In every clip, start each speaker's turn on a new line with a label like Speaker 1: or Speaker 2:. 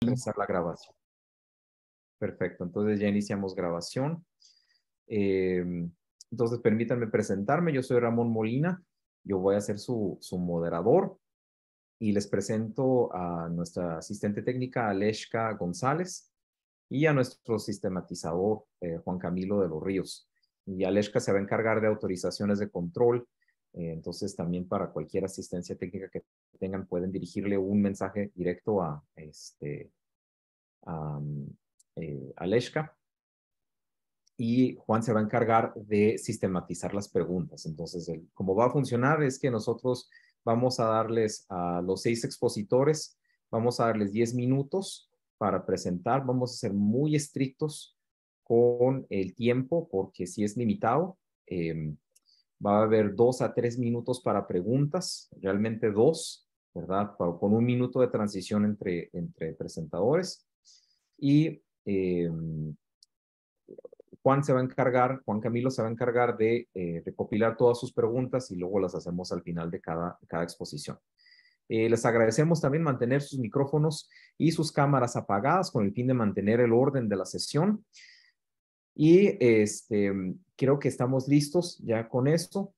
Speaker 1: Empezar la grabación. Perfecto, entonces ya iniciamos grabación. Eh, entonces permítanme presentarme, yo soy Ramón Molina, yo voy a ser su moderador y les presento a nuestra asistente técnica Aleshka González y a nuestro sistematizador Juan Camilo de los Ríos. Y Aleshka se va a encargar de autorizaciones de control, entonces también para cualquier asistencia técnica que tengan pueden dirigirle un mensaje directo a a Aleshka, y Juan se va a encargar de sistematizar las preguntas. Entonces, cómo va a funcionar es que nosotros vamos a darles a los 6 expositores, vamos a darles 10 minutos para presentar, vamos a ser muy estrictos con el tiempo porque si es limitado, va a haber 2 a 3 minutos para preguntas, realmente 2, ¿verdad? Con un minuto de transición entre presentadores. Y Juan Camilo se va a encargar de recopilar todas sus preguntas y luego las hacemos al final de cada exposición. Les agradecemos también mantener sus micrófonos y sus cámaras apagadas con el fin de mantener el orden de la sesión. Y creo que estamos listos ya con esto.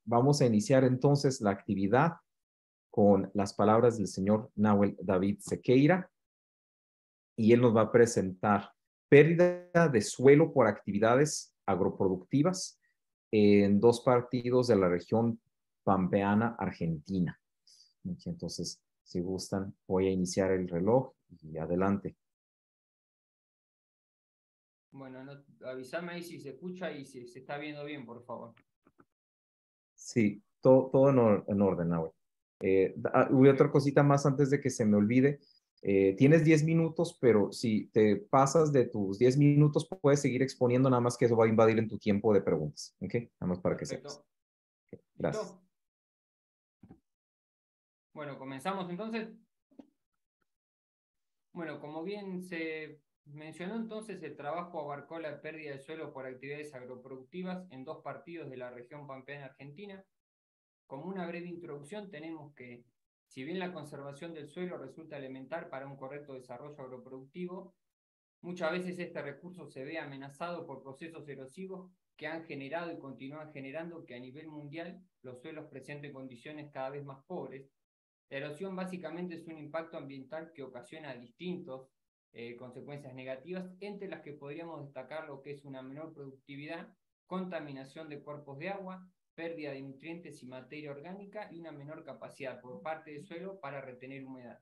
Speaker 1: Vamos a iniciar entonces la actividad con las palabras del señor Nahuel David Sequeira, y él nos va a presentar pérdida de suelo por actividades agroproductivas en 2 partidos de la región pampeana argentina. Entonces, si gustan, voy a iniciar el reloj y adelante.
Speaker 2: Bueno, avísame ahí si se escucha y si se está viendo bien, por favor.
Speaker 1: Sí, todo en orden, Nahuel. Hubo otra cosita más antes de que se me olvide. Tienes 10 minutos, pero si te pasas de tus 10 minutos, puedes seguir exponiendo, nada más que eso va a invadir en tu tiempo de preguntas. ¿Ok? Nada más para que sepas. Okay, gracias.
Speaker 2: ¿Listo? Bueno, comenzamos entonces. Bueno, como bien se mencionó entonces, el trabajo abarcó la pérdida de suelo por actividades agroproductivas en 2 partidos de la región pampeana argentina. Como una breve introducción, tenemos que, si bien la conservación del suelo resulta elemental para un correcto desarrollo agroproductivo, muchas veces este recurso se ve amenazado por procesos erosivos que han generado y continúan generando que a nivel mundial los suelos presenten condiciones cada vez más pobres. La erosión básicamente es un impacto ambiental que ocasiona distintas consecuencias negativas, entre las que podríamos destacar lo que es una menor productividad, contaminación de cuerpos de agua, pérdida de nutrientes y materia orgánica y una menor capacidad por parte del suelo para retener humedad.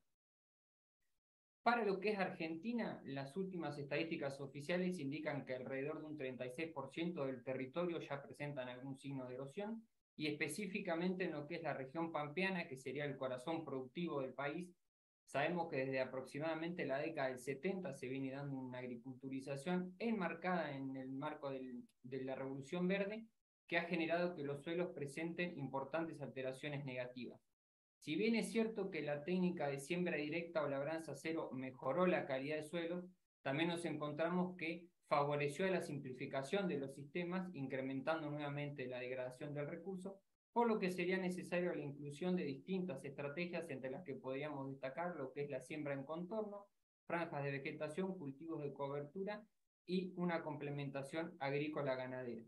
Speaker 2: Para lo que es Argentina, las últimas estadísticas oficiales indican que alrededor de un 36% del territorio ya presentan algún signo de erosión, y específicamente en lo que es la región pampeana, que sería el corazón productivo del país, sabemos que desde aproximadamente la década del 70 se viene dando una agriculturización enmarcada en el marco de la Revolución Verde, que ha generado que los suelos presenten importantes alteraciones negativas. Si bien es cierto que la técnica de siembra directa o labranza cero mejoró la calidad de suelos, también nos encontramos que favoreció la simplificación de los sistemas, incrementando nuevamente la degradación del recurso, por lo que sería necesario la inclusión de distintas estrategias, entre las que podríamos destacar lo que es la siembra en contorno, franjas de vegetación, cultivos de cobertura y una complementación agrícola-ganadera.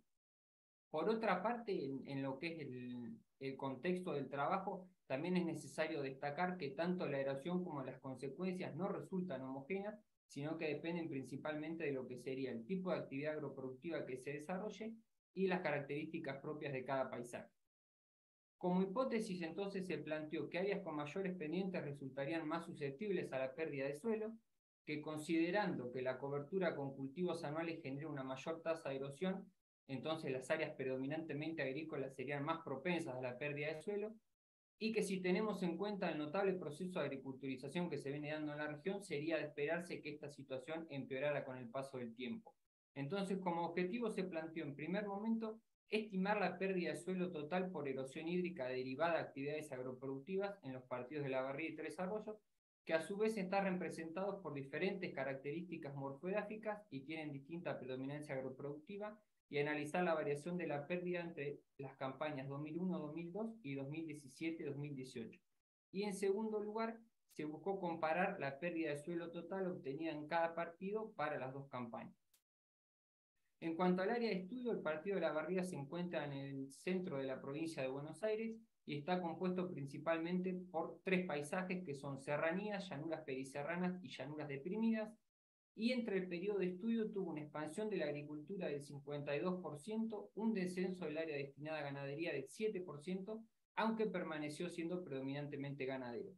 Speaker 2: Por otra parte, en lo que es el contexto del trabajo, también es necesario destacar que tanto la erosión como las consecuencias no resultan homogéneas, sino que dependen principalmente de lo que sería el tipo de actividad agroproductiva que se desarrolle y las características propias de cada paisaje. Como hipótesis, entonces, se planteó que áreas con mayores pendientes resultarían más susceptibles a la pérdida de suelo, que considerando que la cobertura con cultivos anuales genera una mayor tasa de erosión, entonces las áreas predominantemente agrícolas serían más propensas a la pérdida de suelo, y que si tenemos en cuenta el notable proceso de agriculturización que se viene dando en la región, sería de esperarse que esta situación empeorara con el paso del tiempo. Entonces, como objetivo se planteó en primer momento estimar la pérdida de suelo total por erosión hídrica derivada de actividades agroproductivas en los partidos de La Barría y Tres Arroyos, que a su vez están representados por diferentes características morfoedáficas y tienen distinta predominancia agroproductiva, y analizar la variación de la pérdida entre las campañas 2001-2002 y 2017-2018. Y en segundo lugar, se buscó comparar la pérdida de suelo total obtenida en cada partido para las dos campañas. En cuanto al área de estudio, el partido de La Barría se encuentra en el centro de la provincia de Buenos Aires y está compuesto principalmente por 3 paisajes que son serranías, llanuras periserranas y llanuras deprimidas, y entre el periodo de estudio tuvo una expansión de la agricultura del 52%, un descenso del área destinada a ganadería del 7%, aunque permaneció siendo predominantemente ganadero.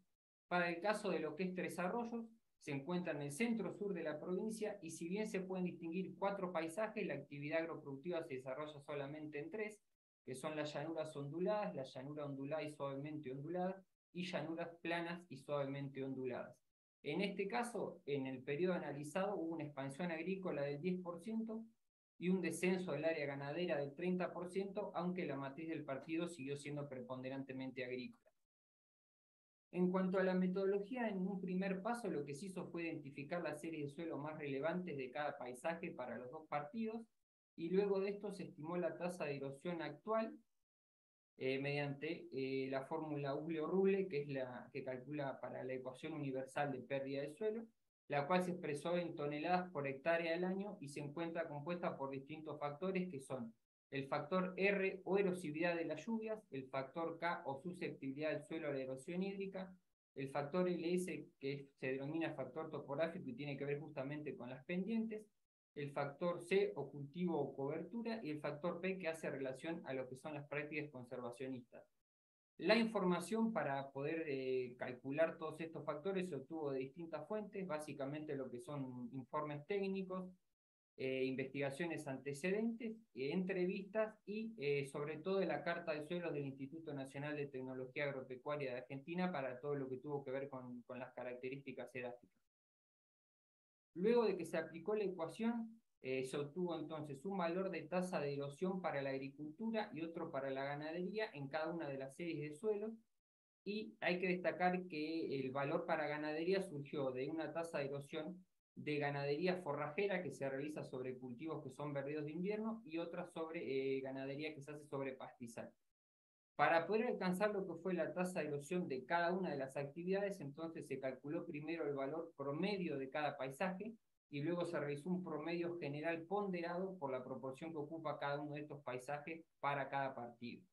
Speaker 2: Para el caso de lo que es Tres Arroyos, se encuentra en el centro-sur de la provincia y si bien se pueden distinguir 4 paisajes, la actividad agroproductiva se desarrolla solamente en 3, que son las llanuras onduladas, la llanura ondulada y suavemente ondulada, y llanuras planas y suavemente onduladas. En este caso, en el periodo analizado hubo una expansión agrícola del 10% y un descenso del área ganadera del 30%, aunque la matriz del partido siguió siendo preponderantemente agrícola. En cuanto a la metodología, en un primer paso lo que se hizo fue identificar las series de suelo más relevantes de cada paisaje para los dos partidos, y luego de esto se estimó la tasa de erosión actual mediante la fórmula Ugle-Ruble, que es la que calcula para la ecuación universal de pérdida de suelo, la cual se expresó en toneladas por hectárea al año y se encuentra compuesta por distintos factores que son el factor R o erosividad de las lluvias, el factor K o susceptibilidad del suelo a la erosión hídrica, el factor LS que se denomina factor topográfico y tiene que ver justamente con las pendientes, el factor C o cultivo o cobertura y el factor P que hace relación a lo que son las prácticas conservacionistas. La información para poder calcular todos estos factores se obtuvo de distintas fuentes, básicamente lo que son informes técnicos, investigaciones antecedentes, entrevistas y sobre todo de la Carta de Suelos del Instituto Nacional de Tecnología Agropecuaria de Argentina para todo lo que tuvo que ver con las características edáficas. Luego de que se aplicó la ecuación, se obtuvo entonces un valor de tasa de erosión para la agricultura y otro para la ganadería en cada una de las series de suelos. Y hay que destacar que el valor para ganadería surgió de una tasa de erosión de ganadería forrajera que se realiza sobre cultivos que son verdeos de invierno y otra sobre ganadería que se hace sobre pastizal. Para poder alcanzar lo que fue la tasa de erosión de cada una de las actividades, entonces se calculó primero el valor promedio de cada paisaje y luego se realizó un promedio general ponderado por la proporción que ocupa cada uno de estos paisajes para cada partido.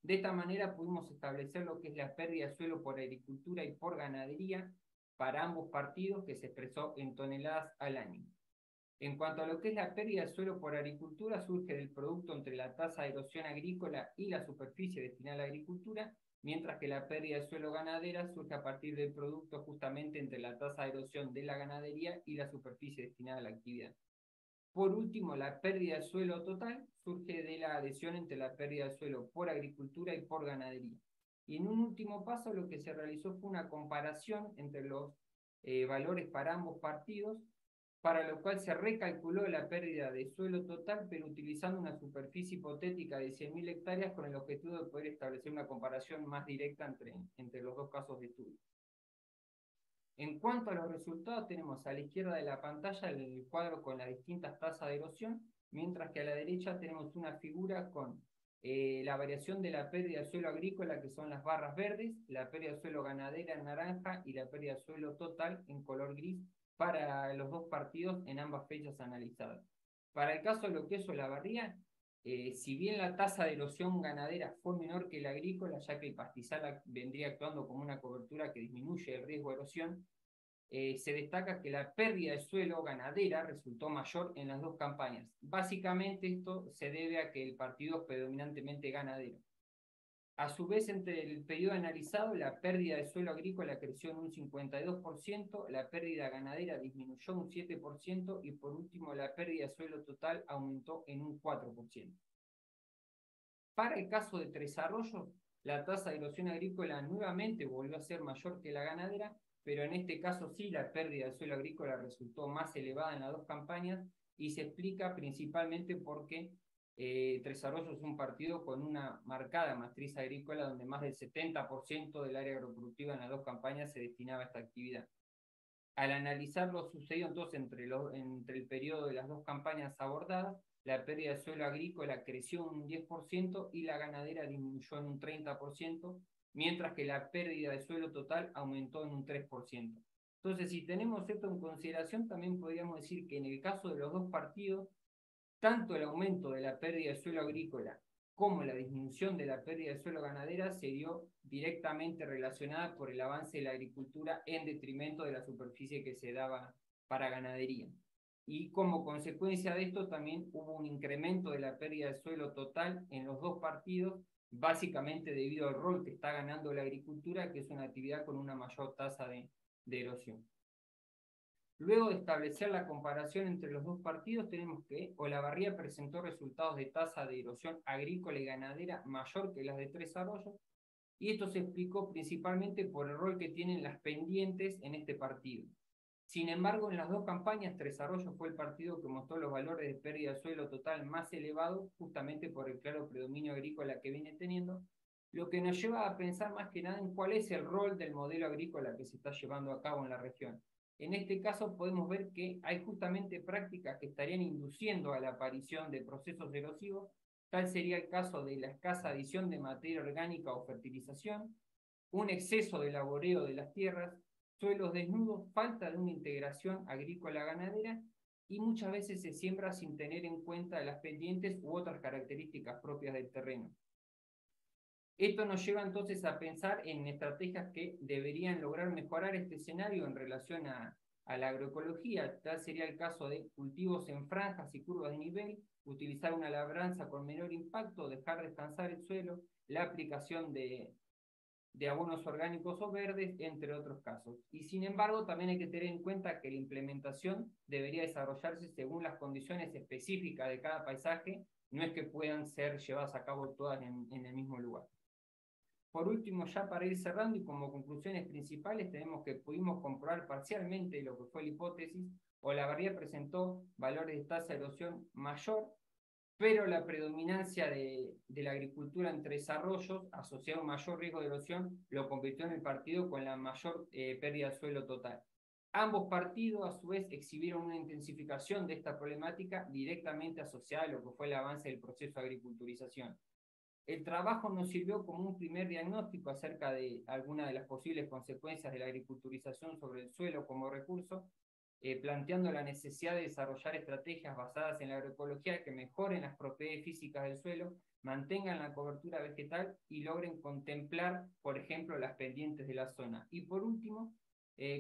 Speaker 2: De esta manera pudimos establecer lo que es la pérdida de suelo por agricultura y por ganadería para ambos partidos, que se expresó en toneladas al año. En cuanto a lo que es la pérdida de suelo por agricultura, surge del producto entre la tasa de erosión agrícola y la superficie destinada a la agricultura, mientras que la pérdida de suelo ganadera surge a partir del producto justamente entre la tasa de erosión de la ganadería y la superficie destinada a la actividad. Por último, la pérdida de suelo total surge de la adhesión entre la pérdida de suelo por agricultura y por ganadería. Y en un último paso lo que se realizó fue una comparación entre los valores para ambos partidos, para lo cual se recalculó la pérdida de suelo total, pero utilizando una superficie hipotética de 100.000 hectáreas con el objetivo de poder establecer una comparación más directa entre los dos casos de estudio. En cuanto a los resultados, tenemos a la izquierda de la pantalla el cuadro con las distintas tasas de erosión, mientras que a la derecha tenemos una figura con la variación de la pérdida de suelo agrícola, que son las barras verdes, la pérdida de suelo ganadera en naranja y la pérdida de suelo total en color gris para los dos partidos en ambas fechas analizadas. Para el caso de lo que es Olavarría, si bien la tasa de erosión ganadera fue menor que la agrícola, ya que el pastizal vendría actuando como una cobertura que disminuye el riesgo de erosión, se destaca que la pérdida de suelo ganadera resultó mayor en las dos campañas. Básicamente esto se debe a que el partido es predominantemente ganadero. A su vez, entre el periodo analizado, la pérdida de suelo agrícola creció en un 52%, la pérdida ganadera disminuyó un 7% y por último la pérdida de suelo total aumentó en un 4%. Para el caso de Tres Arroyos, la tasa de erosión agrícola nuevamente volvió a ser mayor que la ganadera, pero en este caso sí la pérdida de suelo agrícola resultó más elevada en las dos campañas y se explica principalmente porque Tres Arroyos es un partido con una marcada matriz agrícola donde más del 70% del área agroproductiva en las dos campañas se destinaba a esta actividad. Al analizar lo sucedido entonces entre el periodo de las dos campañas abordadas, la pérdida de suelo agrícola creció un 10% y la ganadera disminuyó en un 30%, mientras que la pérdida de suelo total aumentó en un 3%. Entonces, si tenemos esto en consideración, también podríamos decir que en el caso de los dos partidos, tanto el aumento de la pérdida de suelo agrícola como la disminución de la pérdida de suelo ganadera se dio directamente relacionada por el avance de la agricultura en detrimento de la superficie que se daba para ganadería. Y como consecuencia de esto también hubo un incremento de la pérdida de suelo total en los dos partidos, básicamente debido al rol que está ganando la agricultura, que es una actividad con una mayor tasa de erosión. Luego de establecer la comparación entre los dos partidos, tenemos que Olavarría presentó resultados de tasa de erosión agrícola y ganadera mayor que las de Tres Arroyos, y esto se explicó principalmente por el rol que tienen las pendientes en este partido. Sin embargo, en las dos campañas, Tres Arroyos fue el partido que mostró los valores de pérdida de suelo total más elevados, justamente por el claro predominio agrícola que viene teniendo, lo que nos lleva a pensar más que nada en cuál es el rol del modelo agrícola que se está llevando a cabo en la región. En este caso podemos ver que hay justamente prácticas que estarían induciendo a la aparición de procesos erosivos. Tal sería el caso de la escasa adición de materia orgánica o fertilización, un exceso de laboreo de las tierras, suelos desnudos, falta de una integración agrícola-ganadera y muchas veces se siembra sin tener en cuenta las pendientes u otras características propias del terreno. Esto nos lleva entonces a pensar en estrategias que deberían lograr mejorar este escenario en relación a la agroecología. Tal sería el caso de cultivos en franjas y curvas de nivel, utilizar una labranza con menor impacto, dejar descansar el suelo, la aplicación de abonos orgánicos o verdes, entre otros casos. Y sin embargo, también hay que tener en cuenta que la implementación debería desarrollarse según las condiciones específicas de cada paisaje, no es que puedan ser llevadas a cabo todas en el mismo lugar. Por último, ya para ir cerrando y como conclusiones principales, tenemos que pudimos comprobar parcialmente lo que fue la hipótesis. Olavarría presentó valores de tasa de erosión mayor, pero la predominancia de la agricultura en Tres Arroyos, asociado a un mayor riesgo de erosión, lo convirtió en el partido con la mayor pérdida de suelo total. Ambos partidos, a su vez, exhibieron una intensificación de esta problemática directamente asociada a lo que fue el avance del proceso de agriculturización. El trabajo nos sirvió como un primer diagnóstico acerca de algunas de las posibles consecuencias de la agriculturización sobre el suelo como recurso, planteando la necesidad de desarrollar estrategias basadas en la agroecología que mejoren las propiedades físicas del suelo, mantengan la cobertura vegetal y logren contemplar, por ejemplo, las pendientes de la zona. Y por último,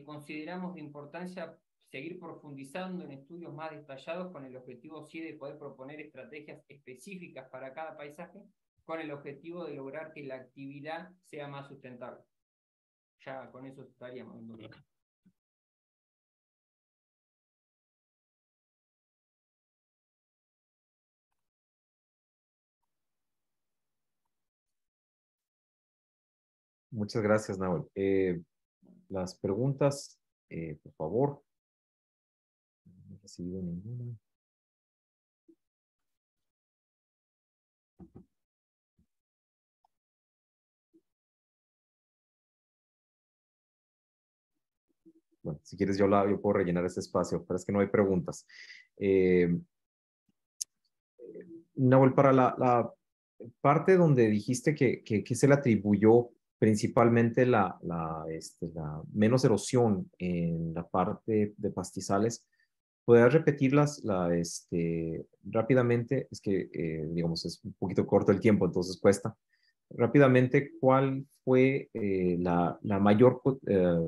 Speaker 2: consideramos de importancia seguir profundizando en estudios más detallados con el objetivo sí de poder proponer estrategias específicas para cada paisaje, con el objetivo de lograr que la actividad sea más sustentable. Ya con eso estaríamos.
Speaker 1: Muchas gracias, Nahuel. Las preguntas, por favor. No he recibido ninguna. Bueno, si quieres yo puedo rellenar ese espacio, pero es que no hay preguntas. Nahuel, para la parte donde dijiste que se le atribuyó principalmente la menos erosión en la parte de pastizales, ¿podrías repetirlas rápidamente? Es que, digamos, es un poquito corto el tiempo, entonces cuesta. Rápidamente, ¿cuál fue la mayor,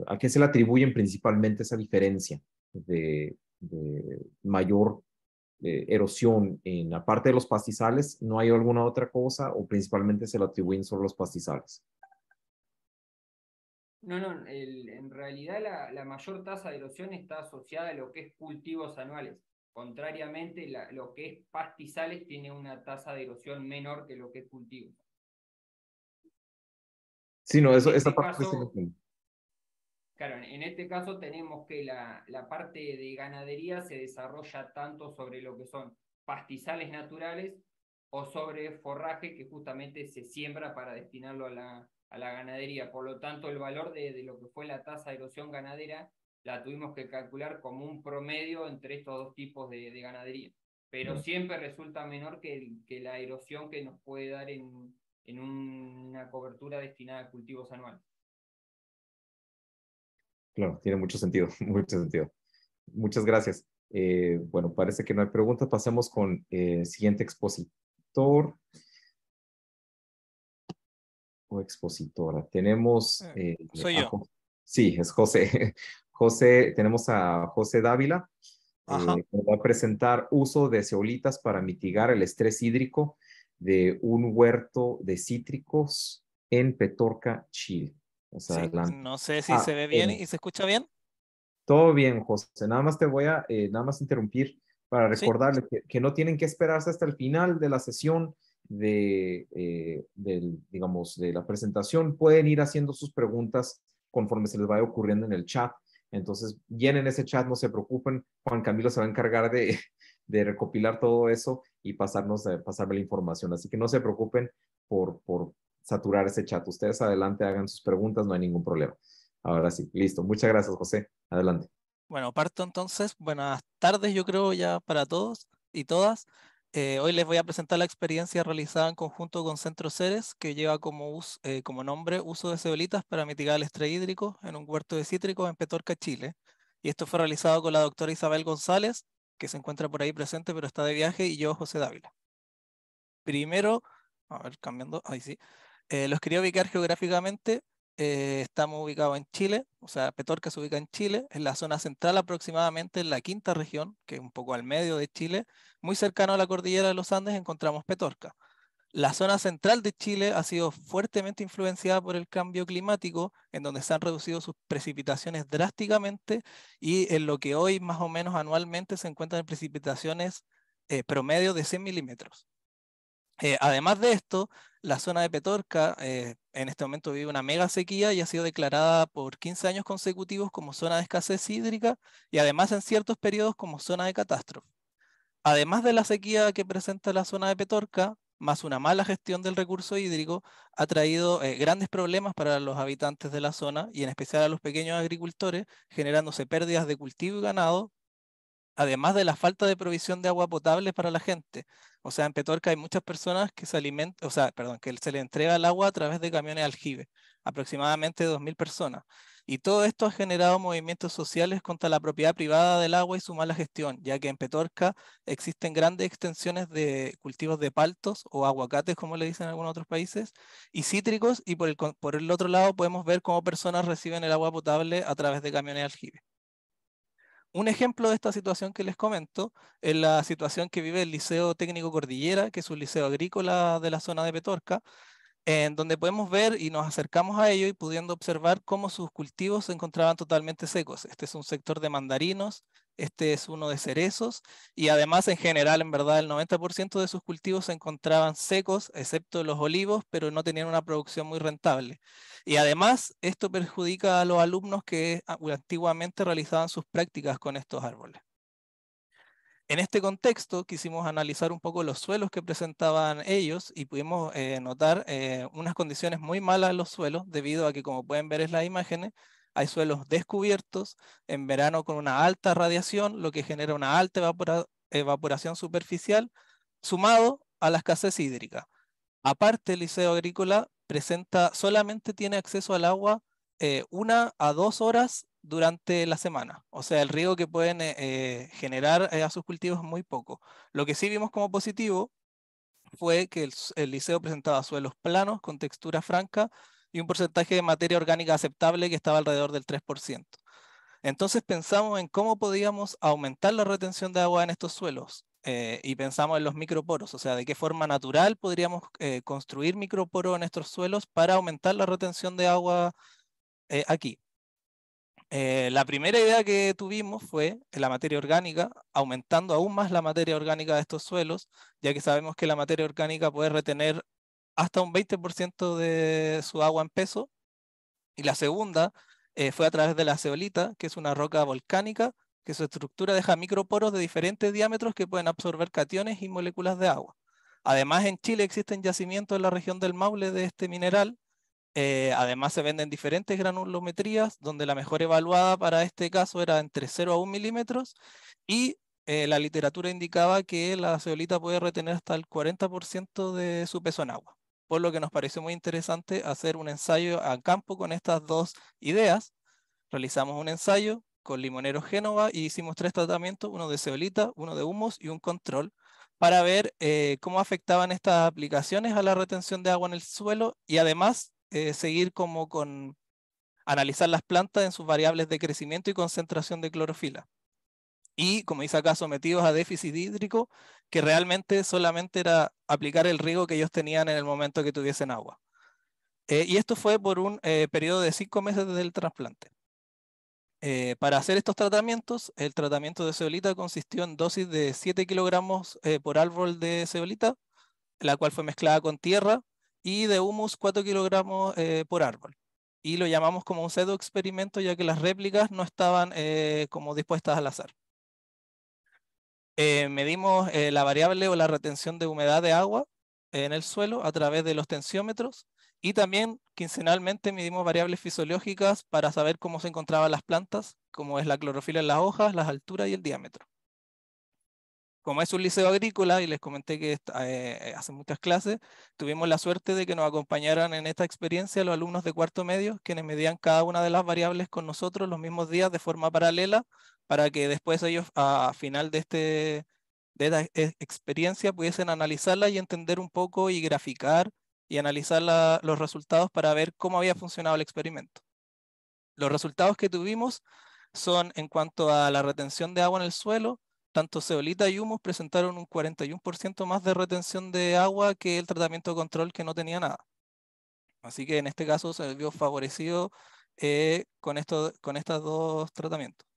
Speaker 1: a qué se le atribuyen principalmente esa diferencia de mayor erosión en la parte de los pastizales? ¿No hay alguna otra cosa o principalmente se lo atribuyen solo los pastizales?
Speaker 2: No, en realidad la mayor tasa de erosión está asociada a lo que es cultivos anuales. Contrariamente, lo que es pastizales tiene una tasa de erosión menor que lo que es cultivos.
Speaker 1: Sí, no, eso,
Speaker 2: En
Speaker 1: esa
Speaker 2: este
Speaker 1: parte sí
Speaker 2: caso, claro, en este caso tenemos que la parte de ganadería se desarrolla tanto sobre lo que son pastizales naturales o sobre forraje que justamente se siembra para destinarlo a la ganadería. Por lo tanto, el valor de lo que fue la tasa de erosión ganadera la tuvimos que calcular como un promedio entre estos dos tipos de ganadería. Pero
Speaker 1: Bien.
Speaker 2: siempre resulta menor que la erosión que nos puede dar en una cobertura destinada a cultivos anuales.
Speaker 1: Claro, tiene mucho sentido, mucho sentido. Muchas gracias. Bueno, parece que no hay preguntas. Pasemos con el siguiente expositor o expositora. Tenemos
Speaker 3: Soy
Speaker 1: a
Speaker 3: yo.
Speaker 1: sí, es José. José, tenemos a José Dávila,
Speaker 3: Ajá.
Speaker 1: que va a presentar uso de zeolitas para mitigar el estrés hídrico de un huerto de cítricos en Petorca, Chile. O sea,
Speaker 3: Sí,
Speaker 1: adelante.
Speaker 3: no sé si se
Speaker 1: Ah,
Speaker 3: ve bien y se escucha bien.
Speaker 1: todo bien, José. Nada más te voy a nada más interrumpir para
Speaker 3: Sí.
Speaker 1: recordarles que no tienen que esperarse hasta el final de la sesión digamos, de la presentación. Pueden ir haciendo sus preguntas conforme se les vaya ocurriendo en el chat. Entonces, llenen ese chat, no se preocupen. Juan Camilo se va a encargar de recopilar todo eso y pasarme la información. Así que no se preocupen por saturar ese chat. Ustedes adelante hagan sus preguntas, no hay ningún problema. Ahora sí, listo. Muchas gracias, José. Adelante.
Speaker 3: Bueno, parto entonces. Buenas tardes, yo creo ya para todos y todas. Hoy les voy a presentar la experiencia realizada en conjunto con Centro Ceres, que lleva como nombre uso de ceolitas para mitigar el estrés hídrico en un huerto de cítricos en Petorca, Chile. Y esto fue realizado con la doctora Isabel González, que se encuentra por ahí presente, pero está de viaje, y yo, José Dávila. Primero, a ver, cambiando, ahí sí. Los quería ubicar geográficamente. Estamos ubicados en Chile, o sea, Petorca se ubica en Chile, en la zona central aproximadamente, en la quinta región, que es un poco al medio de Chile, muy cercano a la cordillera de los Andes, encontramos Petorca. La zona central de Chile ha sido fuertemente influenciada por el cambio climático, en donde se han reducido sus precipitaciones drásticamente y en lo que hoy más o menos anualmente se encuentran precipitaciones promedio de 100 milímetros. Además de esto, la zona de Petorca en este momento vive una mega sequía y ha sido declarada por 15 años consecutivos como zona de escasez hídrica y además en ciertos periodos como zona de catástrofe. Además de la sequía que presenta la zona de Petorca, más una mala gestión del recurso hídrico, ha traído grandes problemas para los habitantes de la zona y en especial a los pequeños agricultores, generándose pérdidas de cultivo y ganado, además de la falta de provisión de agua potable para la gente. O sea, en Petorca hay muchas personas que se alimentan, o sea, perdón, que se le entrega el agua a través de camiones aljibe, aproximadamente 2000 personas. Y todo esto ha generado movimientos sociales contra la propiedad privada del agua y su mala gestión, ya que en Petorca existen grandes extensiones de cultivos de paltos o aguacates, como le dicen en algunos otros países, y cítricos, y por el otro lado podemos ver cómo personas reciben el agua potable a través de camiones aljibe. Un ejemplo de esta situación que les comento es la situación que vive el Liceo Técnico Cordillera, que es un liceo agrícola de la zona de Petorca, en donde podemos ver y nos acercamos a ello y pudiendo observar cómo sus cultivos se encontraban totalmente secos. Este es un sector de mandarinos, este es uno de cerezos y además en general, en verdad, el 90% de sus cultivos se encontraban secos, excepto los olivos, pero no tenían una producción muy rentable. Y además esto perjudica a los alumnos que antiguamente realizaban sus prácticas con estos árboles. En este contexto quisimos analizar un poco los suelos que presentaban ellos y pudimos notar unas condiciones muy malas en los suelos debido a que, como pueden ver en las imágenes, hay suelos descubiertos en verano con una alta radiación, lo que genera una alta evaporación superficial, sumado a la escasez hídrica. Aparte, el liceo agrícola solamente tiene acceso al agua 1 a 2 horas durante la semana. O sea, el riego que pueden generar a sus cultivos es muy poco. Lo que sí vimos como positivo fue que el liceo presentaba suelos planos con textura franca y un porcentaje de materia orgánica aceptable que estaba alrededor del 3%. Entonces pensamos en cómo podíamos aumentar la retención de agua en estos suelos y pensamos en los microporos, o sea, de qué forma natural podríamos construir microporos en estos suelos para aumentar la retención de agua aquí. La primera idea que tuvimos fue la materia orgánica, aumentando aún más la materia orgánica de estos suelos, ya que sabemos que la materia orgánica puede retener hasta un 20% de su agua en peso. Y la segunda fue a través de la zeolita, que es una roca volcánica, que su estructura deja microporos de diferentes diámetros que pueden absorber cationes y moléculas de agua. Además, en Chile existen yacimientos en la región del Maule de este mineral. Además, se venden diferentes granulometrías, donde la mejor evaluada para este caso era entre 0 a 1 milímetros, y la literatura indicaba que la zeolita puede retener hasta el 40% de su peso en agua. por lo que nos pareció muy interesante hacer un ensayo a campo con estas dos ideas. Realizamos un ensayo con Limoneros Génova y hicimos 3 tratamientos, uno de zeolita, uno de humus y un control, para ver cómo afectaban estas aplicaciones a la retención de agua en el suelo y además seguir como con analizar las plantas en sus variables de crecimiento y concentración de clorofila. Y, como dice acá, sometidos a déficit hídrico, que realmente solamente era aplicar el riego que ellos tenían en el momento que tuviesen agua. Y esto fue por un periodo de 5 meses desde el trasplante. Para hacer estos tratamientos, el tratamiento de zeolita consistió en dosis de 7 kilogramos por árbol de zeolita, la cual fue mezclada con tierra, y de humus 4 kilogramos por árbol. Y lo llamamos como un pseudo experimento, ya que las réplicas no estaban como dispuestas al azar. Medimos la variable o la retención de humedad de agua en el suelo a través de los tensiómetros, y también quincenalmente medimos variables fisiológicas para saber cómo se encontraban las plantas, como es la clorofila en las hojas, las alturas y el diámetro. Como es un liceo agrícola, y les comenté que hace muchas clases, tuvimos la suerte de que nos acompañaran en esta experiencia los alumnos de cuarto medio, quienes medían cada una de las variables con nosotros los mismos días de forma paralela, para que después ellos a final de esta experiencia pudiesen analizarla y entender un poco y graficar y analizar los resultados para ver cómo había funcionado el experimento. Los resultados que tuvimos son en cuanto a la retención de agua en el suelo. Tanto zeolita y humus presentaron un 41% más de retención de agua que el tratamiento de control, que no tenía nada. Así que en este caso se vio favorecido con estos dos tratamientos.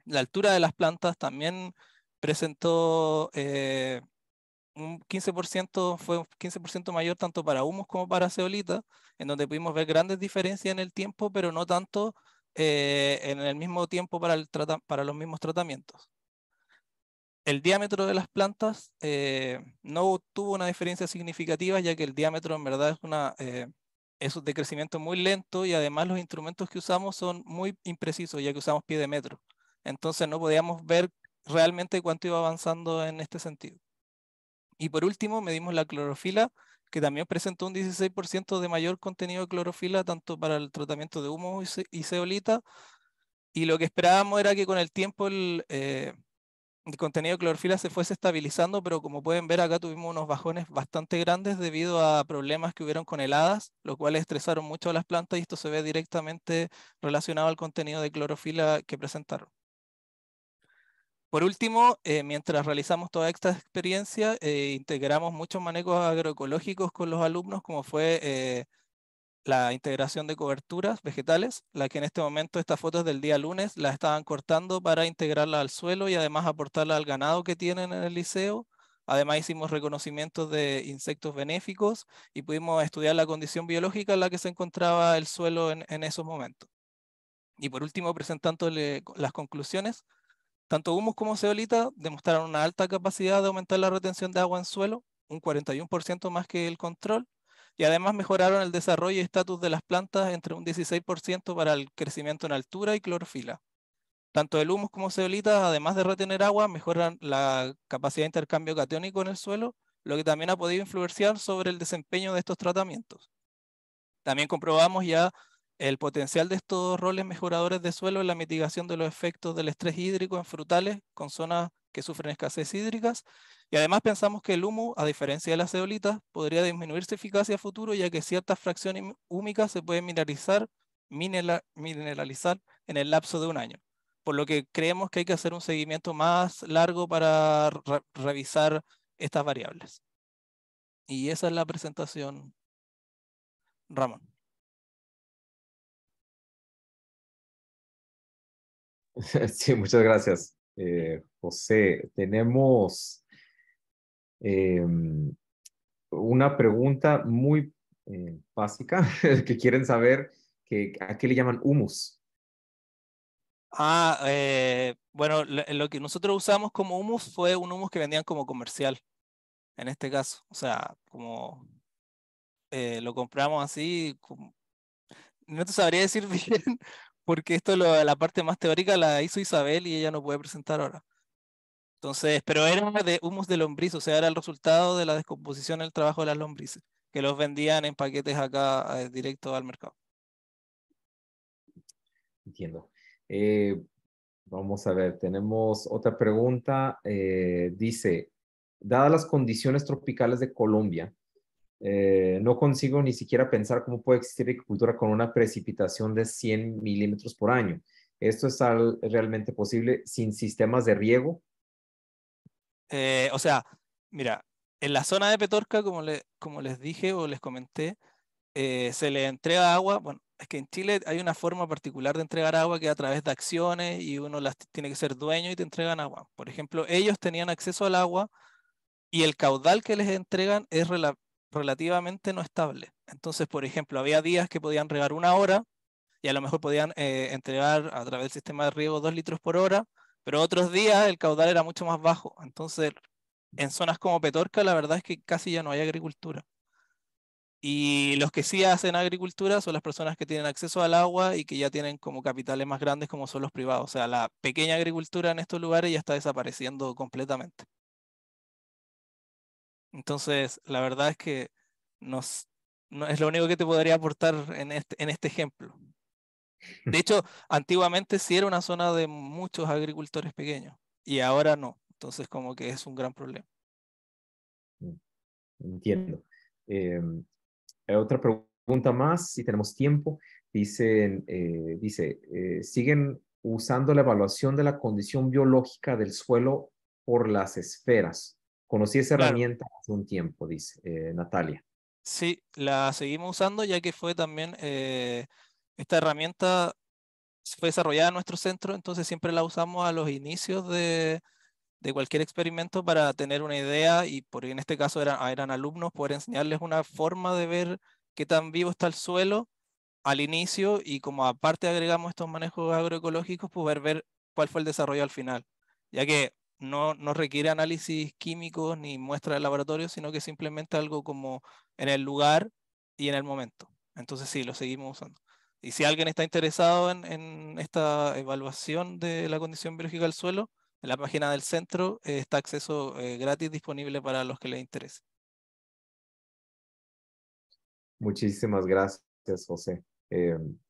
Speaker 3: La altura de las plantas también presentó un 15%, fue un 15% mayor tanto para humus como para zeolita, en donde pudimos ver grandes diferencias en el tiempo, pero no tanto en el mismo tiempo para los mismos tratamientos. El diámetro de las plantas no tuvo una diferencia significativa, ya que el diámetro en verdad es de crecimiento muy lento, y además los instrumentos que usamos son muy imprecisos, ya que usamos pie de metro. Entonces no podíamos ver realmente cuánto iba avanzando en este sentido. Y por último, medimos la clorofila, que también presentó un 16% de mayor contenido de clorofila, tanto para el tratamiento de humus y zeolita. Y lo que esperábamos era que con el tiempo el contenido de clorofila se fuese estabilizando, pero como pueden ver acá tuvimos unos bajones bastante grandes debido a problemas que hubieron con heladas, lo cual estresaron mucho a las plantas, y esto se ve directamente relacionado al contenido de clorofila que presentaron. Por último, mientras realizamos toda esta experiencia, integramos muchos manejos agroecológicos con los alumnos, como fue la integración de coberturas vegetales, la que en este momento, estas fotos del día lunes, las estaban cortando para integrarla al suelo y además aportarla al ganado que tienen en el liceo. Además hicimos reconocimientos de insectos benéficos y pudimos estudiar la condición biológica en la que se encontraba el suelo en esos momentos. Y por último, presentándole las conclusiones, tanto humus como zeolita demostraron una alta capacidad de aumentar la retención de agua en suelo, un 41% más que el control, y además mejoraron el desarrollo y estatus de las plantas entre un 16% para el crecimiento en altura y clorofila. Tanto el humus como zeolita, además de retener agua, mejoran la capacidad de intercambio catiónico en el suelo, lo que también ha podido influenciar sobre el desempeño de estos tratamientos. También comprobamos ya el potencial de estos roles mejoradores de suelo en la mitigación de los efectos del estrés hídrico en frutales con zonas que sufren escasez hídricas, y además pensamos que el humus, a diferencia de la zeolita, podría disminuir su eficacia a futuro, ya que ciertas fracciones húmicas se pueden mineralizar en el lapso de un año, por lo que creemos que hay que hacer un seguimiento más largo para revisar estas variables. Y esa es la presentación, Ramón.
Speaker 1: Sí, muchas gracias, José. Tenemos una pregunta muy básica que quieren saber a qué le llaman humus.
Speaker 3: Bueno, lo que nosotros usamos como humus fue un humus que vendían como comercial, en este caso. O sea, como lo compramos así, no te sabría decir bien, porque la parte más teórica la hizo Isabel y ella no puede presentar ahora. Entonces, pero era de humus de lombriz, o sea, era el resultado de la descomposición del trabajo de las lombrices, que los vendían en paquetes acá directo al mercado.
Speaker 1: Entiendo. Vamos a ver, tenemos otra pregunta. Dice, dadas las condiciones tropicales de Colombia, no consigo ni siquiera pensar cómo puede existir agricultura con una precipitación de 100 milímetros por año. ¿Esto es realmente posible sin sistemas de riego?
Speaker 3: O sea, mira, en la zona de Petorca, como les dije o les comenté, se le entrega agua. Bueno, es que en Chile hay una forma particular de entregar agua que es a través de acciones y uno las tiene que ser dueño y te entregan agua. Por ejemplo, ellos tenían acceso al agua y el caudal que les entregan es relativamente no estable. Entonces, por ejemplo, había días que podían regar 1 hora y a lo mejor podían entregar a través del sistema de riego 2 litros por hora, pero otros días el caudal era mucho más bajo. Entonces, en zonas como Petorca, la verdad es que casi ya no hay agricultura. Y los que sí hacen agricultura son las personas que tienen acceso al agua y que ya tienen como capitales más grandes como son los privados. O sea, la pequeña agricultura en estos lugares ya está desapareciendo completamente. Entonces, la verdad es que nos, no es lo único que te podría aportar en este ejemplo. De hecho, antiguamente sí era una zona de muchos agricultores pequeños y ahora no. Entonces, como que es un gran problema.
Speaker 1: Entiendo. Otra pregunta más, si tenemos tiempo. ¿Siguen usando la evaluación de la condición biológica del suelo por las esferas? Conocí esa
Speaker 3: Claro,
Speaker 1: herramienta hace un tiempo, dice Natalia.
Speaker 3: sí, la seguimos usando ya que fue también esta herramienta fue desarrollada en nuestro centro, entonces siempre la usamos a los inicios de cualquier experimento para tener una idea y por en este caso eran alumnos, poder enseñarles una forma de ver qué tan vivo está el suelo al inicio y como aparte agregamos estos manejos agroecológicos, poder ver cuál fue el desarrollo al final, ya que no requiere análisis químicos ni muestra de laboratorio, sino que simplemente algo como en el lugar y en el momento. Entonces sí, lo seguimos usando. Y si alguien está interesado en esta evaluación de la condición biológica del suelo, en la página del centro está acceso gratis disponible para los que les interese.
Speaker 1: Muchísimas gracias, José.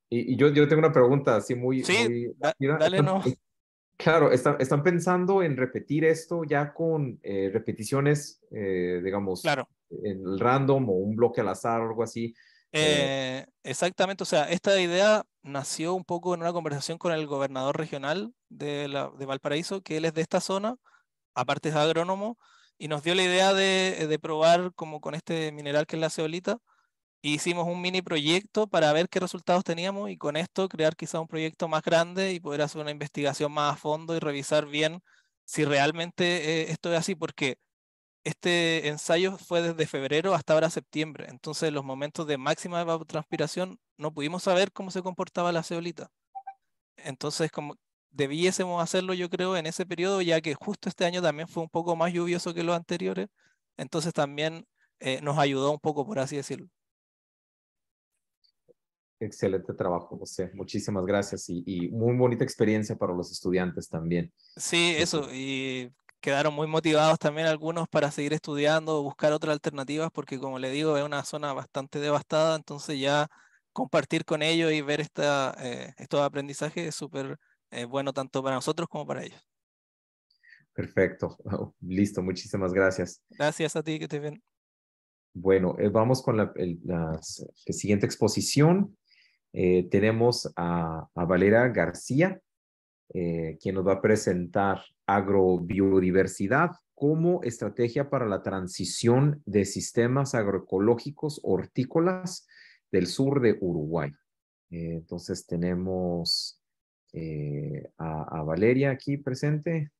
Speaker 1: Y yo tengo una pregunta así muy,
Speaker 3: Sí,
Speaker 1: muy rápida.
Speaker 3: dale no.
Speaker 1: Claro, están pensando en repetir esto ya con repeticiones, digamos,
Speaker 3: Claro.
Speaker 1: en el random o un bloque al azar o algo así. Eh,
Speaker 3: Exactamente, o sea, esta idea nació un poco en una conversación con el gobernador regional de Valparaíso, que él es de esta zona, aparte es agrónomo, y nos dio la idea de probar como con este mineral que es la zeolita. Hicimos un mini proyecto para ver qué resultados teníamos y con esto crear quizá un proyecto más grande y poder hacer una investigación más a fondo y revisar bien si realmente esto es así, porque este ensayo fue desde febrero hasta ahora septiembre, entonces en los momentos de máxima evapotranspiración no pudimos saber cómo se comportaba la zeolita. Entonces, como debiésemos hacerlo, yo creo, en ese periodo, ya que justo este año también fue un poco más lluvioso que los anteriores, entonces también nos ayudó un poco, por así decirlo.
Speaker 1: Excelente trabajo, José. Muchísimas gracias y muy bonita experiencia para los estudiantes también.
Speaker 3: Sí, eso, y quedaron muy motivados también algunos para seguir estudiando o buscar otras alternativas, porque como le digo, es una zona bastante devastada, entonces ya compartir con ellos y ver estos aprendizajes es súper bueno tanto para nosotros como para ellos.
Speaker 1: Perfecto. Listo, muchísimas gracias.
Speaker 3: Gracias a ti, que estés bien.
Speaker 1: Bueno, vamos con la siguiente exposición. Tenemos a Valeria García, quien nos va a presentar agrobiodiversidad como estrategia para la transición de sistemas agroecológicos hortícolas del sur de Uruguay. Entonces tenemos a Valeria aquí presente,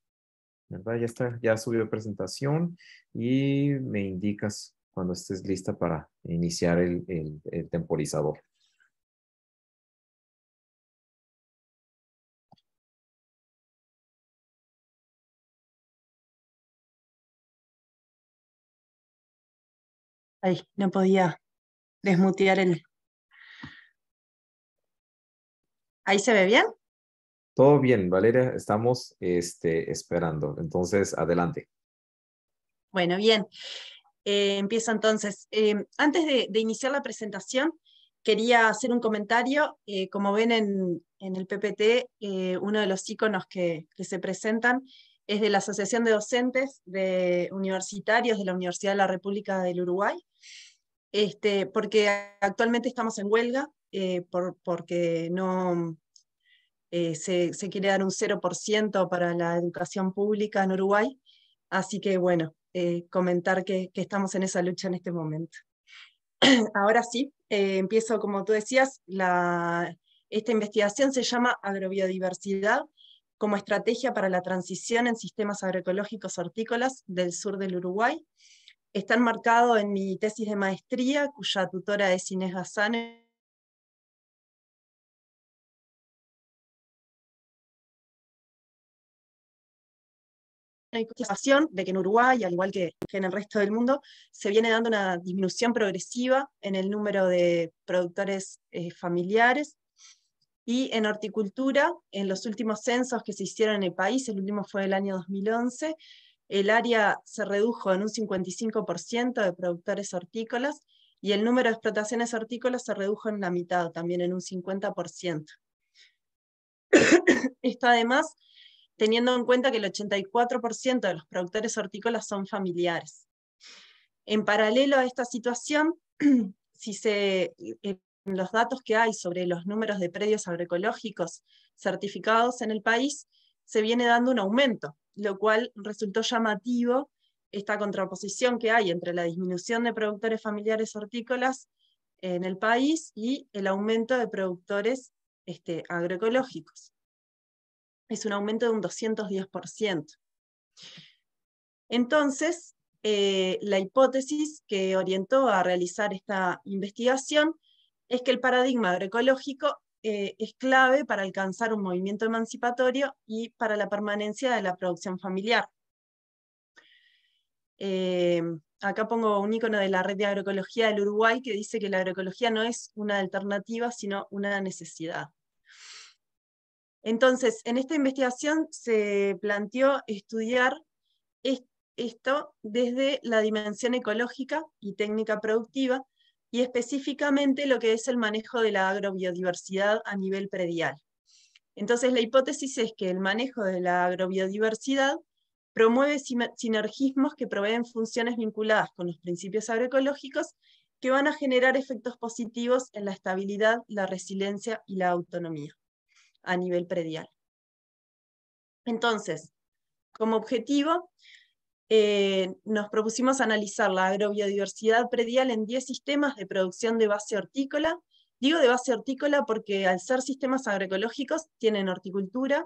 Speaker 1: ¿verdad? Ya está, ya subió presentación y me indicas cuando estés lista para iniciar el temporizador.
Speaker 4: Ay, no podía desmutear el... ¿Ahí se ve bien?
Speaker 1: Todo bien, Valeria, estamos esperando. Entonces, adelante.
Speaker 4: Bueno, bien. Empiezo entonces. Antes de iniciar la presentación, quería hacer un comentario. Como ven en el PPT, uno de los iconos que se presentan es de la Asociación de Docentes Universitarios de la Universidad de la República del Uruguay, porque actualmente estamos en huelga, porque no se quiere dar un 0% para la educación pública en Uruguay, así que bueno, comentar que estamos en esa lucha en este momento. Ahora sí, empiezo, como tú decías, esta investigación se llama Agrobiodiversidad como estrategia para la transición en sistemas agroecológicos hortícolas del sur del Uruguay. Está enmarcado en mi tesis de maestría, cuya tutora es Inés Gazzane. De que en Uruguay, al igual que en el resto del mundo, se viene dando una disminución progresiva en el número de productores familiares, y en horticultura, en los últimos censos que se hicieron en el país, el último fue el año 2011, el área se redujo en un 55% de productores hortícolas, y el número de explotaciones hortícolas se redujo en la mitad, también en un 50%. Esto además teniendo en cuenta que el 84% de los productores hortícolas son familiares. En paralelo a esta situación, los datos que hay sobre los números de predios agroecológicos certificados en el país, se viene dando un aumento, lo cual resultó llamativo esta contraposición que hay entre la disminución de productores familiares hortícolas en el país y el aumento de productores agroecológicos. Es un aumento de un 210%. Entonces, la hipótesis que orientó a realizar esta investigación es que el paradigma agroecológico es clave para alcanzar un movimiento emancipatorio y para la permanencia de la producción familiar. Acá pongo un icono de la Red de Agroecología del Uruguay que dice que la agroecología no es una alternativa, sino una necesidad. Entonces, en esta investigación se planteó estudiar esto desde la dimensión ecológica y técnica productiva, y específicamente lo que es el manejo de la agrobiodiversidad a nivel predial. Entonces, la hipótesis es que el manejo de la agrobiodiversidad promueve sinergismos que proveen funciones vinculadas con los principios agroecológicos que van a generar efectos positivos en la estabilidad, la resiliencia y la autonomía a nivel predial. Entonces, como objetivo, nos propusimos analizar la agrobiodiversidad predial en 10 sistemas de producción de base hortícola. Digo de base hortícola porque al ser sistemas agroecológicos tienen horticultura,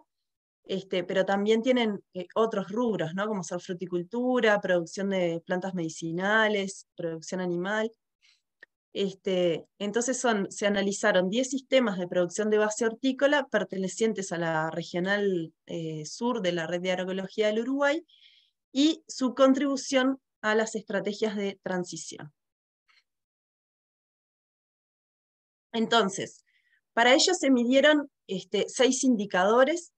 Speaker 4: pero también tienen otros rubros, ¿no? Como ser fruticultura, producción de plantas medicinales, producción animal. Entonces se analizaron 10 sistemas de producción de base hortícola pertenecientes a la regional sur de la Red de Agroecología del Uruguay y su contribución a las estrategias de transición. Entonces, para ello se midieron 6 indicadores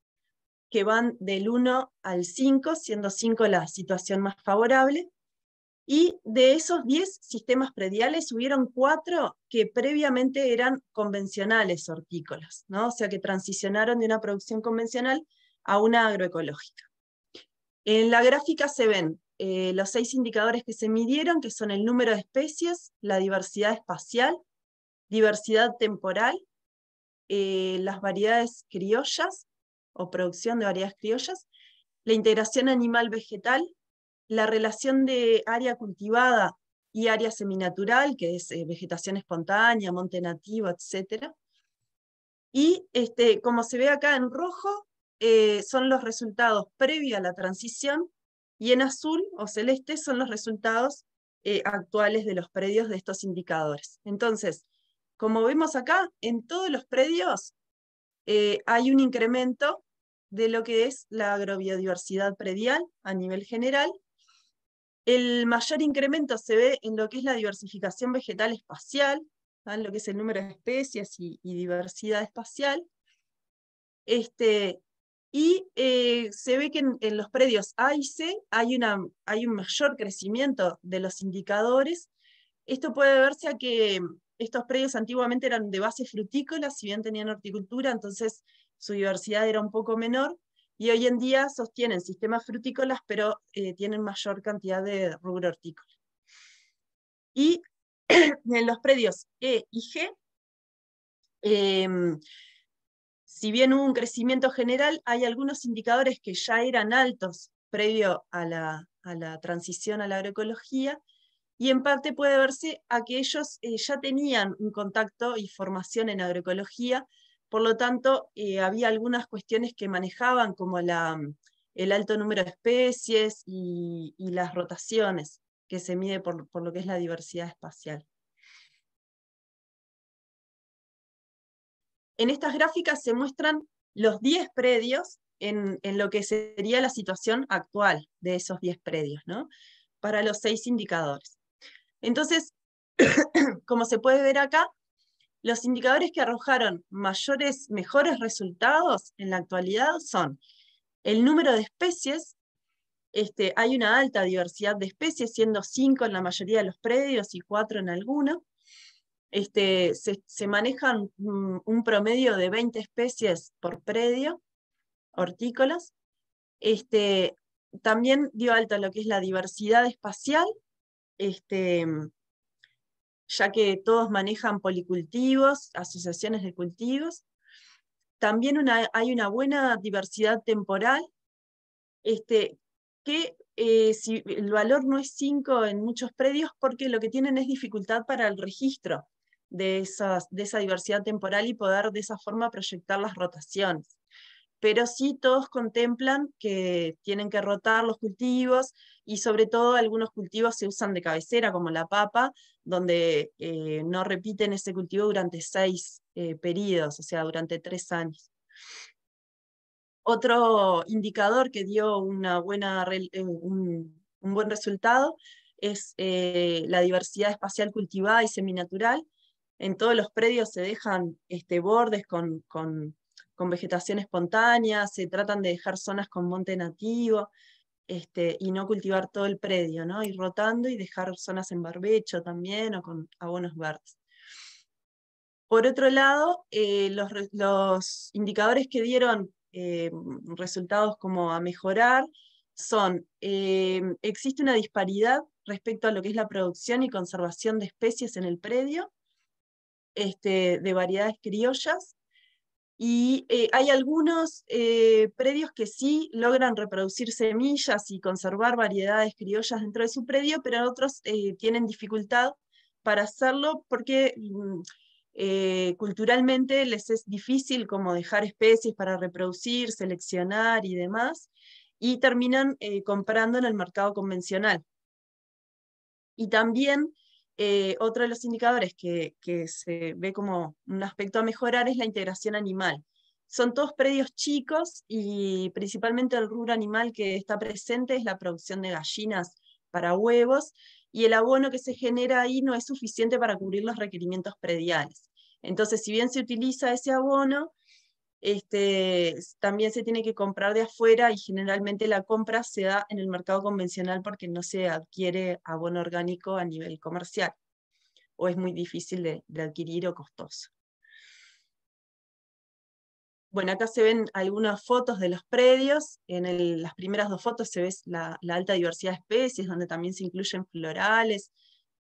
Speaker 4: que van del 1 al 5, siendo 5 la situación más favorable. Y de esos 10 sistemas prediales hubieron 4 que previamente eran convencionales hortícolas, ¿no? O sea que transicionaron de una producción convencional a una agroecológica. En la gráfica se ven los 6 indicadores que se midieron, que son el número de especies, la diversidad espacial, diversidad temporal, las variedades criollas, o producción de variedades criollas, la integración animal-vegetal, la relación de área cultivada y área seminatural, que es vegetación espontánea, monte nativo, etc. Y como se ve acá en rojo, son los resultados previos a la transición, y en azul o celeste son los resultados actuales de los predios de estos indicadores. Entonces, como vemos acá, en todos los predios hay un incremento de lo que es la agrobiodiversidad predial a nivel general. El mayor incremento se ve en lo que es la diversificación vegetal espacial, ¿no? En lo que es el número de especies y diversidad espacial. Y se ve que en los predios A y C hay un mayor crecimiento de los indicadores. Esto puede deberse a que estos predios antiguamente eran de base frutícola, si bien tenían horticultura, entonces su diversidad era un poco menor, y hoy en día sostienen sistemas frutícolas, pero tienen mayor cantidad de rubro hortícola. Y en los predios E y G, si bien hubo un crecimiento general, hay algunos indicadores que ya eran altos previo a la transición a la agroecología, y en parte puede verse a que ellos ya tenían un contacto y formación en agroecología, por lo tanto había algunas cuestiones que manejaban como el alto número de especies y las rotaciones que se mide por lo que es la diversidad espacial. En estas gráficas se muestran los 10 predios en lo que sería la situación actual de esos 10 predios, ¿no? Para los 6 indicadores. Entonces, como se puede ver acá, los indicadores que arrojaron mejores resultados en la actualidad son el número de especies. Hay una alta diversidad de especies, siendo 5 en la mayoría de los predios y 4 en algunos. Se manejan un promedio de 20 especies por predio, hortícolas. También dio alta lo que es la diversidad espacial, ya que todos manejan policultivos, asociaciones de cultivos. También hay una buena diversidad temporal, que si el valor no es 5 en muchos predios, porque lo que tienen es dificultad para el registro de esa diversidad temporal y poder de esa forma proyectar las rotaciones. Pero sí todos contemplan que tienen que rotar los cultivos, y sobre todo algunos cultivos se usan de cabecera, como la papa, donde no repiten ese cultivo durante 6 periodos, o sea, durante 3 años. Otro indicador que dio un buen resultado es la diversidad espacial cultivada y seminatural. En todos los predios se dejan bordes con vegetación espontánea, se tratan de dejar zonas con monte nativo, y no cultivar todo el predio, ¿no? Ir rotando y dejar zonas en barbecho también, o con abonos verdes. Por otro lado, los indicadores que dieron resultados como a mejorar son, existe una disparidad respecto a lo que es la producción y conservación de especies en el predio, de variedades criollas, y hay algunos predios que sí logran reproducir semillas y conservar variedades criollas dentro de su predio, pero otros tienen dificultad para hacerlo porque culturalmente les es difícil como dejar especies para reproducir, seleccionar y demás, y terminan comprando en el mercado convencional. Y también otro de los indicadores que se ve como un aspecto a mejorar es la integración animal. Son todos predios chicos, y principalmente el rubro animal que está presente es la producción de gallinas para huevos, y el abono que se genera ahí no es suficiente para cubrir los requerimientos prediales. Entonces, si bien se utiliza ese abono, también se tiene que comprar de afuera, y generalmente la compra se da en el mercado convencional porque no se adquiere abono orgánico a nivel comercial, o es muy difícil de adquirir o costoso. Bueno, acá se ven algunas fotos de los predios. En las primeras 2 fotos se ve la alta diversidad de especies, donde también se incluyen florales,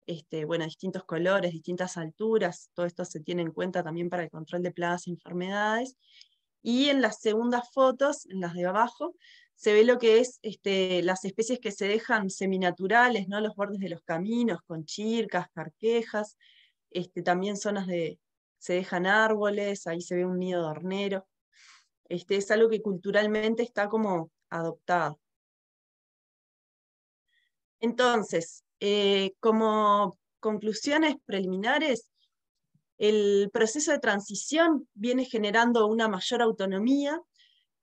Speaker 4: distintos colores, distintas alturas. Todo esto se tiene en cuenta también para el control de plagas y enfermedades. Y en las segundas fotos, en las de abajo, se ve lo que es las especies que se dejan seminaturales, ¿no? Los bordes de los caminos, con chircas, carquejas, también zonas se dejan árboles, ahí se ve un nido de hornero. Es algo que culturalmente está como adoptado. Entonces, como conclusiones preliminares, el proceso de transición viene generando una mayor autonomía.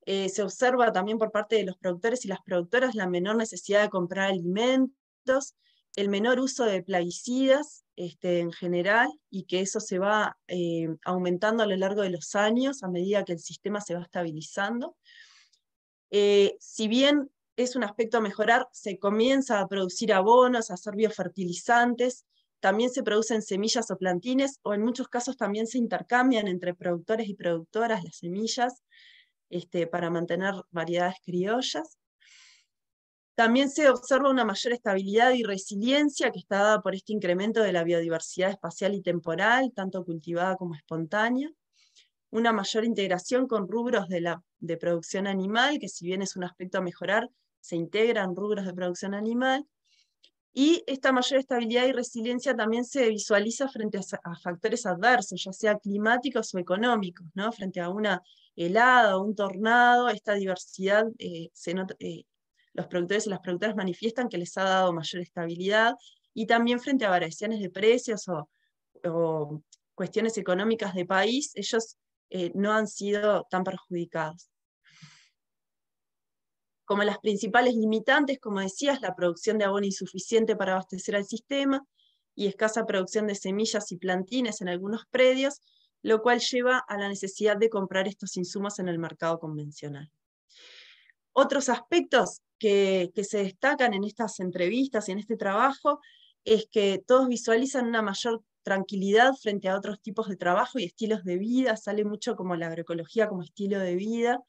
Speaker 4: Se observa también por parte de los productores y las productoras la menor necesidad de comprar alimentos, el menor uso de plaguicidas en general, y que eso se va aumentando a lo largo de los años a medida que el sistema se va estabilizando. Si bien es un aspecto a mejorar, se comienza a producir abonos, a hacer biofertilizantes, también se producen semillas o plantines, o en muchos casos también se intercambian entre productores y productoras las semillas para mantener variedades criollas. También se observa una mayor estabilidad y resiliencia que está dada por este incremento de la biodiversidad espacial y temporal, tanto cultivada como espontánea. Una mayor integración con rubros de producción animal, que si bien es un aspecto a mejorar, se integran rubros de producción animal. Y esta mayor estabilidad y resiliencia también se visualiza frente a factores adversos, ya sea climáticos o económicos, ¿no? Frente a una helada o un tornado, esta diversidad los productores y las productoras manifiestan que les ha dado mayor estabilidad, y también frente a variaciones de precios o cuestiones económicas de país, ellos no han sido tan perjudicados. Como las principales limitantes, como decías, la producción de abono insuficiente para abastecer al sistema y escasa producción de semillas y plantines en algunos predios, lo cual lleva a la necesidad de comprar estos insumos en el mercado convencional. Otros aspectos que se destacan en estas entrevistas y en este trabajo es que todos visualizan una mayor tranquilidad frente a otros tipos de trabajo y estilos de vida, sale mucho como la agroecología como estilo de vida,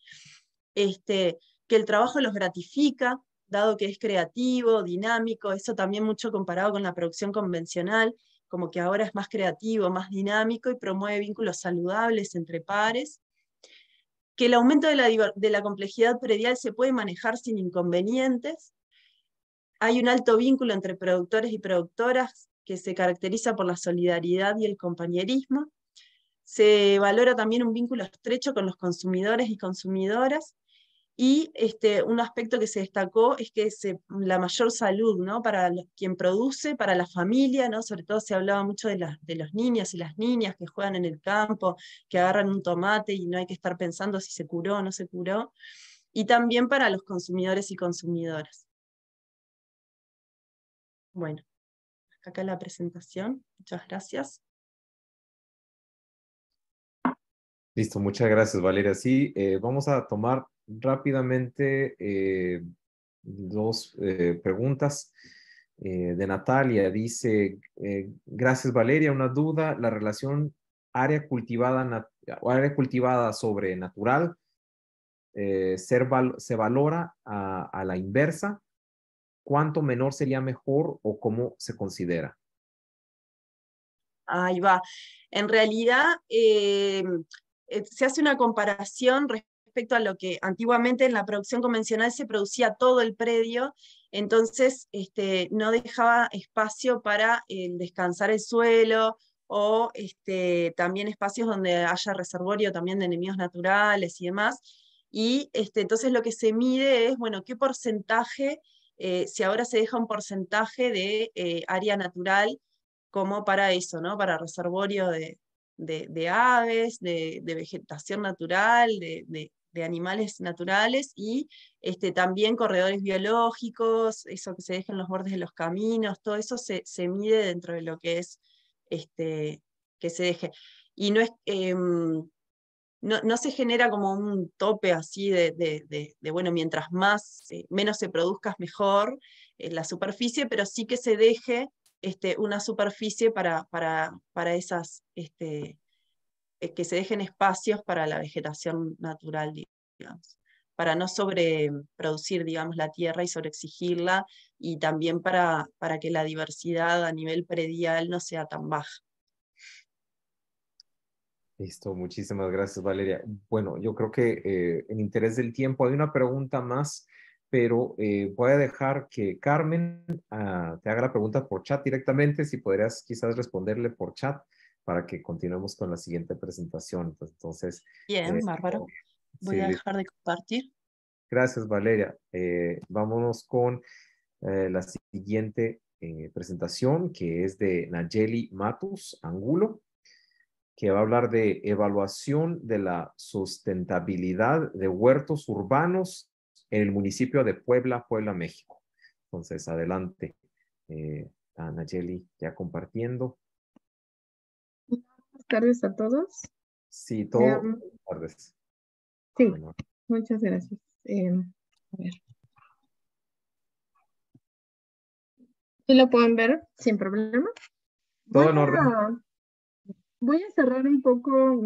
Speaker 4: que el trabajo los gratifica, dado que es creativo, dinámico, eso también mucho comparado con la producción convencional, como que ahora es más creativo, más dinámico y promueve vínculos saludables entre pares, que el aumento de la complejidad predial se puede manejar sin inconvenientes, hay un alto vínculo entre productores y productoras que se caracteriza por la solidaridad y el compañerismo, se valora también un vínculo estrecho con los consumidores y consumidoras, y un aspecto que se destacó es que la mayor salud, ¿no? Para quien produce, para la familia, ¿no? Sobre todo se hablaba mucho de los niños y las niñas que juegan en el campo, que agarran un tomate y no hay que estar pensando si se curó o no se curó, y también para los consumidores y consumidoras. Bueno, hasta acá la presentación. Muchas gracias.
Speaker 1: Listo, muchas gracias, Valeria. Sí, vamos a tomar rápidamente dos preguntas. De Natalia, dice, gracias, Valeria, una duda, la relación área cultivada sobre natural se valora a la inversa. ¿Cuánto menor sería mejor o cómo se considera?
Speaker 4: Ahí va. En realidad, se hace una comparación respecto a lo que antiguamente en la producción convencional se producía todo el predio, entonces no dejaba espacio para descansar el suelo, o también espacios donde haya reservorio también de enemigos naturales y demás. Y entonces lo que se mide es, bueno, qué porcentaje, si ahora se deja un porcentaje de área natural como para eso, ¿no? Para reservorio de aves, de vegetación natural, de animales naturales, y también corredores biológicos, eso que se deja en los bordes de los caminos, todo eso se mide dentro de lo que es que se deje. Y no es... no se genera como un tope así bueno, mientras menos se produzca es mejor la superficie, pero sí que se deje una superficie para esas, que se dejen espacios para la vegetación natural, digamos, para no sobreproducir, digamos, la tierra y sobreexigirla, y también para que la diversidad a nivel predial no sea tan baja.
Speaker 1: Listo, muchísimas gracias, Valeria. Bueno, yo creo que en interés del tiempo hay una pregunta más, pero voy a dejar que Carmen te haga la pregunta por chat directamente, si podrías quizás responderle por chat para que continuemos con la siguiente presentación. Entonces,
Speaker 4: Bien, bárbaro. Voy a dejar de compartir.
Speaker 1: Gracias, Valeria. Vámonos con la siguiente presentación, que es de Nayeli Matus Angulo, que va a hablar de evaluación de la sustentabilidad de huertos urbanos en el municipio de Puebla, México. Entonces, adelante, Nayeli, ya compartiendo.
Speaker 5: Buenas tardes a todos.
Speaker 1: Sí, todo. Buenas tardes.
Speaker 5: Sí,
Speaker 1: Bueno.
Speaker 5: muchas gracias. A ver. ¿Sí lo pueden ver sin problema?
Speaker 1: Todo en orden.
Speaker 5: Voy a cerrar un poco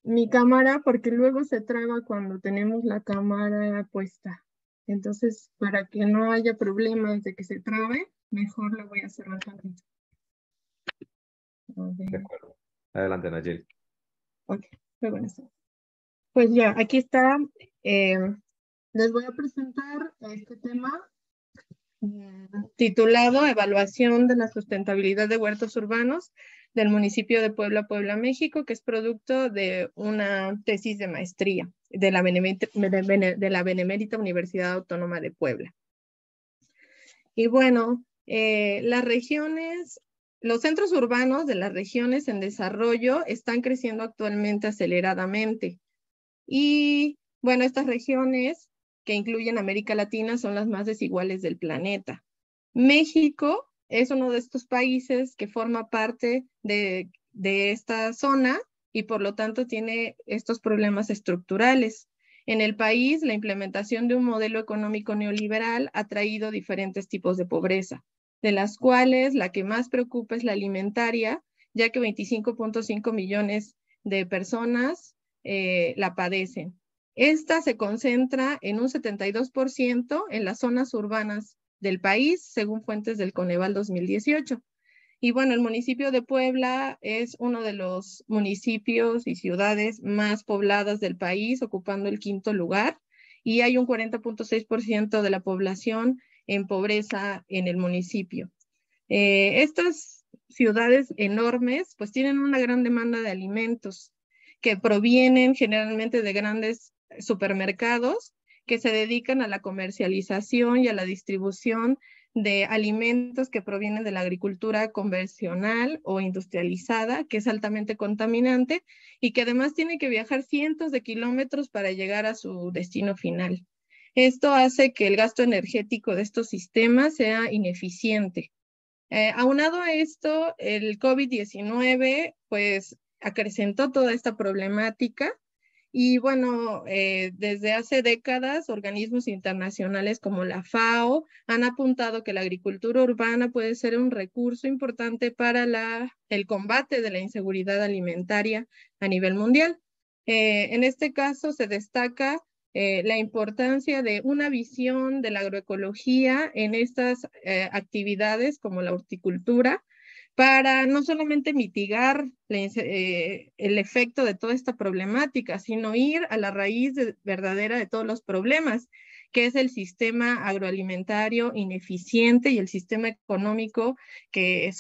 Speaker 5: mi cámara porque luego se traba cuando tenemos la cámara puesta. Entonces, para que no haya problemas de que se trabe, mejor la voy a cerrar tantito.
Speaker 1: De acuerdo. Adelante, Nayeli.
Speaker 5: Ok, muy buenas tardes. Pues ya, aquí está. Les voy a presentar este tema titulado Evaluación de la sustentabilidad de huertos urbanos del municipio de Puebla, Puebla, México, que es producto de una tesis de maestría de la Benemérita Universidad Autónoma de Puebla. Y bueno, las regiones, los centros urbanos de las regiones en desarrollo están creciendo actualmente aceleradamente. Y bueno, estas regiones que incluyen América Latina son las más desiguales del planeta. México es uno de estos países que forma parte de esta zona y por lo tanto tiene estos problemas estructurales. En el país, la implementación de un modelo económico neoliberal ha traído diferentes tipos de pobreza, de las cuales la que más preocupa es la alimentaria, ya que 25.5 millones de personas la padecen. Esta se concentra en un 72% en las zonas urbanas del país, según fuentes del Coneval 2018. Y bueno, el municipio de Puebla es uno de los municipios y ciudades más pobladas del país, ocupando el 5º lugar, y hay un 40.6% de la población en pobreza en el municipio. Estas ciudades enormes pues tienen una gran demanda de alimentos que provienen generalmente de grandes supermercados que se dedican a la comercialización y a la distribución de alimentos que provienen de la agricultura convencional o industrializada, que es altamente contaminante y que además tiene que viajar cientos de kilómetros para llegar a su destino final. Esto hace que el gasto energético de estos sistemas sea ineficiente. Aunado a esto, el COVID-19 pues acrecentó toda esta problemática y bueno, desde hace décadas organismos internacionales como la FAO han apuntado que la agricultura urbana puede ser un recurso importante para el combate de la inseguridad alimentaria a nivel mundial. En este caso se destaca la importancia de una visión de la agroecología en estas actividades como la horticultura, para no solamente mitigar el efecto de toda esta problemática, sino ir a la raíz verdadera de todos los problemas, que es el sistema agroalimentario ineficiente y el sistema económico que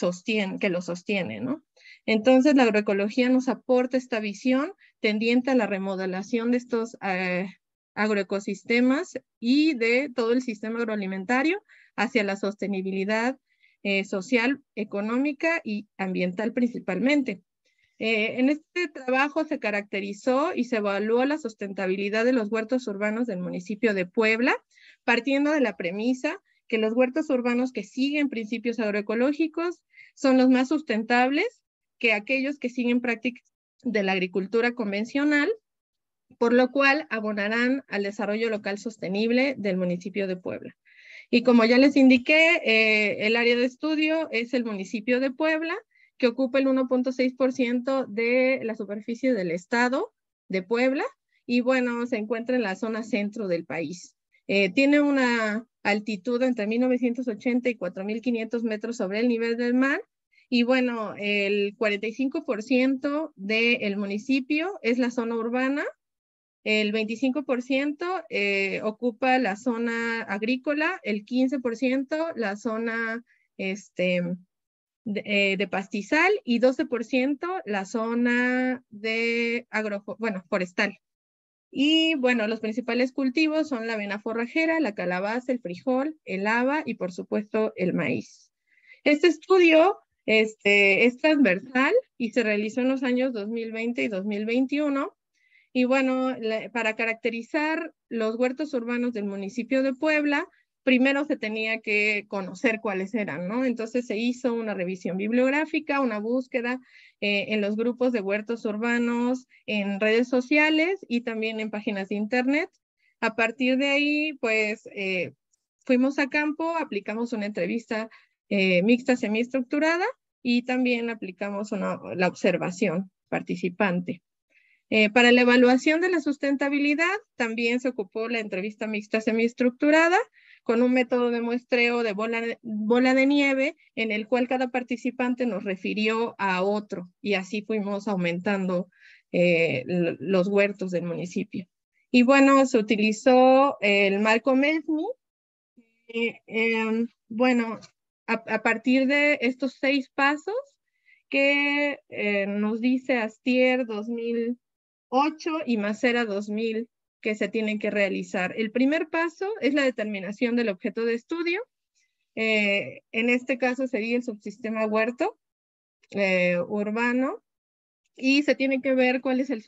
Speaker 5: lo sostiene, ¿no? Entonces, la agroecología nos aporta esta visión tendiente a la remodelación de estos agroecosistemas y de todo el sistema agroalimentario hacia la sostenibilidad social, económica y ambiental principalmente. En este trabajo se caracterizó y se evaluó la sustentabilidad de los huertos urbanos del municipio de Puebla, partiendo de la premisa que los huertos urbanos que siguen principios agroecológicos son los más sustentables que aquellos que siguen prácticas de la agricultura convencional, por lo cual abonarán al desarrollo local sostenible del municipio de Puebla. Y como ya les indiqué, el área de estudio es el municipio de Puebla, que ocupa el 1.6% de la superficie del estado de Puebla, y bueno, se encuentra en la zona centro del país. Tiene una altitud entre 1.980 y 4.500 metros sobre el nivel del mar, y bueno, el 45% del municipio es la zona urbana, el 25% ocupa la zona agrícola, el 15% la zona de pastizal y 12% la zona de forestal. Y bueno, los principales cultivos son la avena forrajera, la calabaza, el frijol, el haba y por supuesto el maíz. Este estudio es transversal y se realizó en los años 2020 y 2021. Y bueno, para caracterizar los huertos urbanos del municipio de Puebla, primero se tenía que conocer cuáles eran, ¿no? Entonces se hizo una revisión bibliográfica, una búsqueda en los grupos de huertos urbanos, en redes sociales y también en páginas de internet. A partir de ahí, pues, fuimos a campo, aplicamos una entrevista mixta semiestructurada y también aplicamos la observación participante. Para la evaluación de la sustentabilidad, también se ocupó la entrevista mixta semiestructurada con un método de muestreo de bola de nieve en el cual cada participante nos refirió a otro y así fuimos aumentando los huertos del municipio. Y bueno, se utilizó el marco MESMI. Bueno, a partir de estos 6 pasos que nos dice Astier 2008 y Macera 2000 que se tienen que realizar. El primer paso es la determinación del objeto de estudio. En este caso sería el subsistema huerto urbano y se tiene que ver cuál es el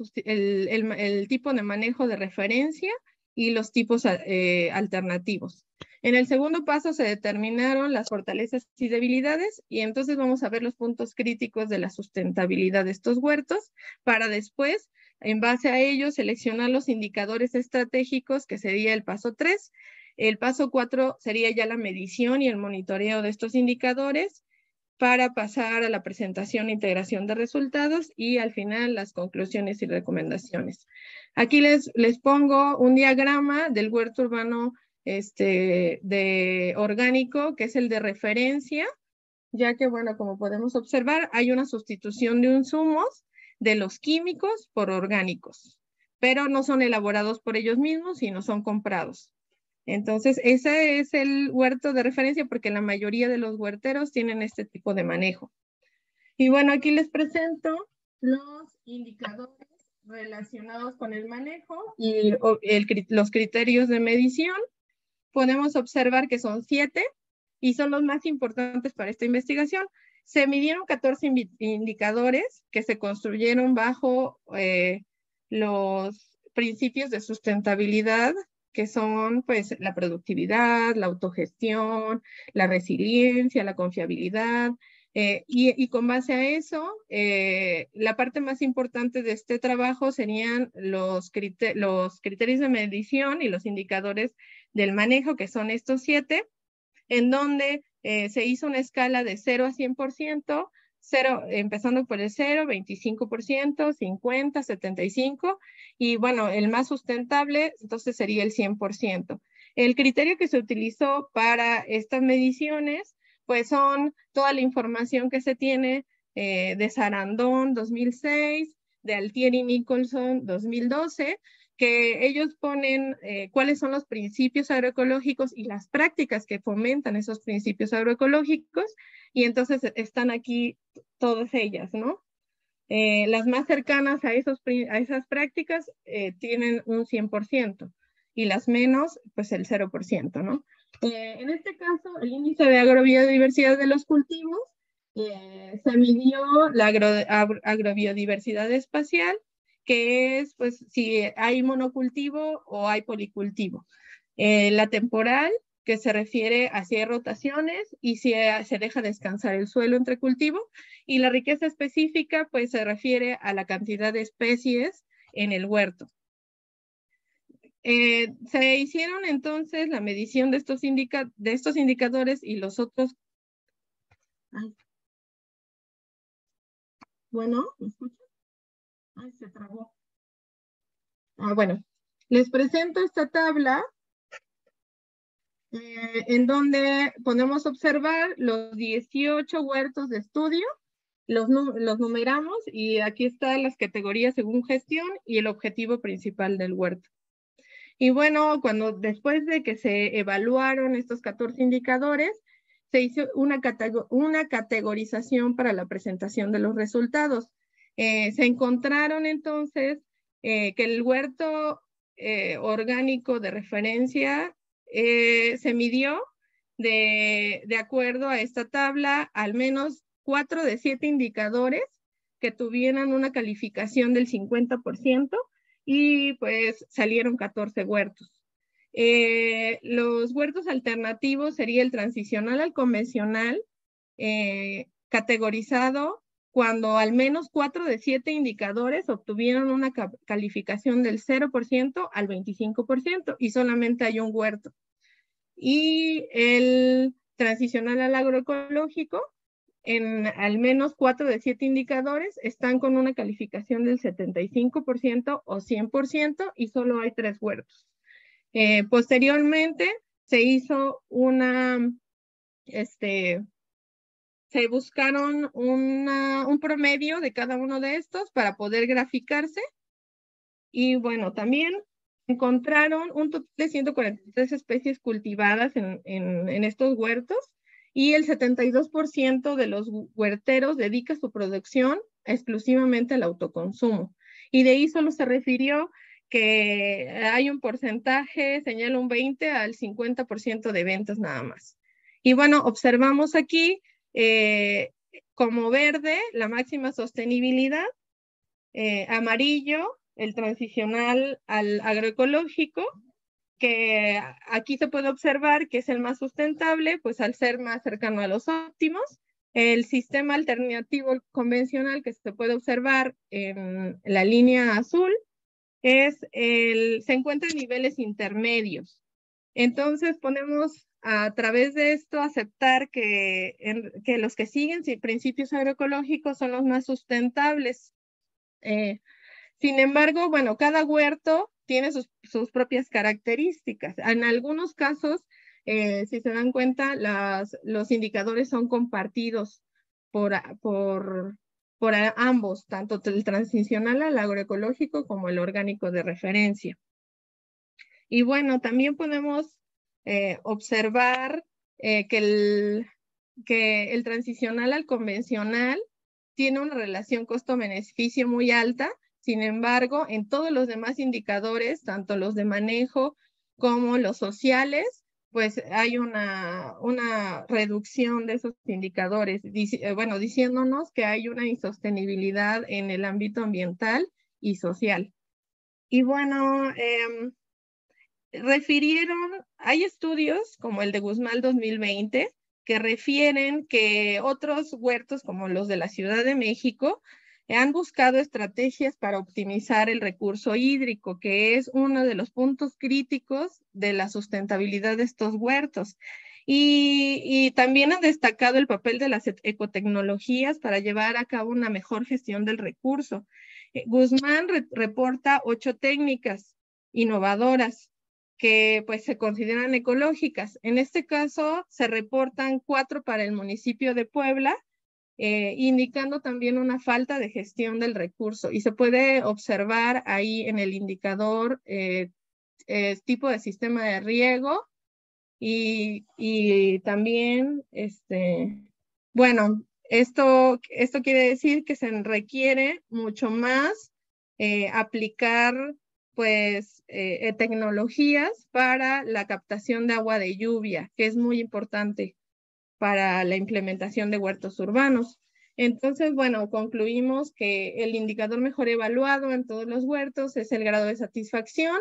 Speaker 5: tipo de manejo de referencia y los tipos alternativos. En el segundo paso se determinaron las fortalezas y debilidades y entonces vamos a ver los puntos críticos de la sustentabilidad de estos huertos para después, en base a ellos, seleccionar los indicadores estratégicos, que sería el paso 3. El paso 4 sería ya la medición y el monitoreo de estos indicadores para pasar a la presentación e integración de resultados y al final las conclusiones y recomendaciones. Aquí les pongo un diagrama del huerto urbano orgánico, que es el de referencia, ya que, bueno, como podemos observar, hay una sustitución de insumos de los químicos por orgánicos, pero no son elaborados por ellos mismos, sino son comprados. Entonces, ese es el huerto de referencia porque la mayoría de los huerteros tienen este tipo de manejo. Y bueno, aquí les presento los indicadores relacionados con el manejo y los criterios de medición. Podemos observar que son 7 y son los más importantes para esta investigación. Se midieron 14 indicadores que se construyeron bajo los principios de sustentabilidad, que son pues la productividad, la autogestión, la resiliencia, la confiabilidad, y con base a eso, la parte más importante de este trabajo serían los criterios de medición y los indicadores del manejo, que son estos 7, en donde se hizo una escala de 0 a 100%, empezando por el 0, 25%, 50, 75, y bueno, el más sustentable, entonces sería el 100%. El criterio que se utilizó para estas mediciones, pues son toda la información que se tiene de Sarandon 2006, de Altieri Nicholson 2012, que ellos ponen cuáles son los principios agroecológicos y las prácticas que fomentan esos principios agroecológicos, y entonces están aquí todas ellas, ¿no? Las más cercanas a esas prácticas tienen un 100% y las menos, pues el 0%, ¿no? En este caso, el índice de agrobiodiversidad de los cultivos se midió la agrobiodiversidad espacial, que es pues si hay monocultivo o hay policultivo. La temporal, que se refiere a si hay rotaciones y si se deja descansar el suelo entre cultivo, y la riqueza específica pues se refiere a la cantidad de especies en el huerto. Se hicieron entonces la medición de estos indicadores y los otros. Ay. Bueno, ¿me escuchan? Ay, se trabó. Bueno, les presento esta tabla en donde podemos observar los 18 huertos de estudio, los numeramos y aquí están las categorías según gestión y el objetivo principal del huerto. Y bueno, después de que se evaluaron estos 14 indicadores, se hizo una categorización para la presentación de los resultados. Se encontraron entonces que el huerto orgánico de referencia se midió de acuerdo a esta tabla al menos 4 de 7 indicadores que tuvieran una calificación del 50%, y pues salieron 14 huertos. Los huertos alternativos sería el transicional al convencional, categorizado cuando al menos 4 de 7 indicadores obtuvieron una calificación del 0% al 25% y solamente hay un huerto. Y el transicional al agroecológico, en al menos 4 de 7 indicadores, están con una calificación del 75% o 100% y solo hay 3 huertos. Posteriormente se hizo se buscaron un promedio de cada uno de estos para poder graficarse. Y bueno, también encontraron un total de 143 especies cultivadas en estos huertos y el 72% de los huerteros dedica su producción exclusivamente al autoconsumo. Y de ahí solo se refirió que hay un porcentaje, señala un 20 al 50% de ventas nada más. Y bueno, observamos aquí como verde la máxima sostenibilidad, amarillo el transicional al agroecológico, que aquí se puede observar que es el más sustentable, pues al ser más cercano a los óptimos. El sistema alternativo convencional que se puede observar en la línea azul se encuentra en niveles intermedios. Entonces podemos a través de esto aceptar que los que siguen principios agroecológicos son los más sustentables. Sin embargo, bueno, cada huerto tiene sus propias características. En algunos casos, si se dan cuenta, los indicadores son compartidos por ambos, tanto el transicional al agroecológico como el orgánico de referencia. Y bueno, también podemos observar que el transicional al convencional tiene una relación costo-beneficio muy alta. Sin embargo, en todos los demás indicadores, tanto los de manejo como los sociales, pues hay una reducción de esos indicadores, diciéndonos que hay una insostenibilidad en el ámbito ambiental y social. Y bueno, hay estudios como el de Guzmán 2020 que refieren que otros huertos como los de la Ciudad de México han buscado estrategias para optimizar el recurso hídrico, que es uno de los puntos críticos de la sustentabilidad de estos huertos. Y también han destacado el papel de las ecotecnologías para llevar a cabo una mejor gestión del recurso. Guzmán reporta 8 técnicas innovadoras que pues se consideran ecológicas. En este caso se reportan 4 para el municipio de Puebla, indicando también una falta de gestión del recurso. Y se puede observar ahí en el indicador tipo de sistema de riego y también, bueno, esto quiere decir que se requiere mucho más aplicar pues tecnologías para la captación de agua de lluvia, que es muy importante para la implementación de huertos urbanos. Entonces, bueno, concluimos que el indicador mejor evaluado en todos los huertos es el grado de satisfacción,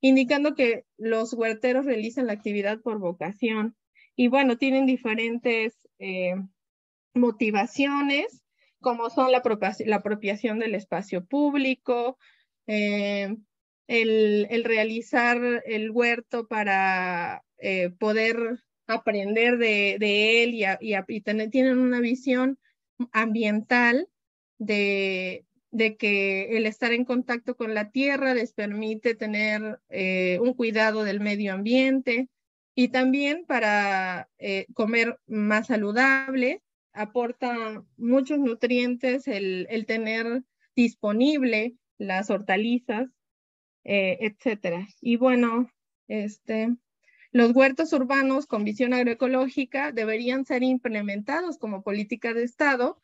Speaker 5: indicando que los huerteros realizan la actividad por vocación. Y bueno, tienen diferentes motivaciones, como son la apropiación del espacio público, el realizar el huerto para poder aprender de él y tienen una visión ambiental de que el estar en contacto con la tierra les permite tener un cuidado del medio ambiente y también para comer más saludable. Aporta muchos nutrientes el tener disponible las hortalizas, etcétera. Y bueno, los huertos urbanos con visión agroecológica deberían ser implementados como política de Estado,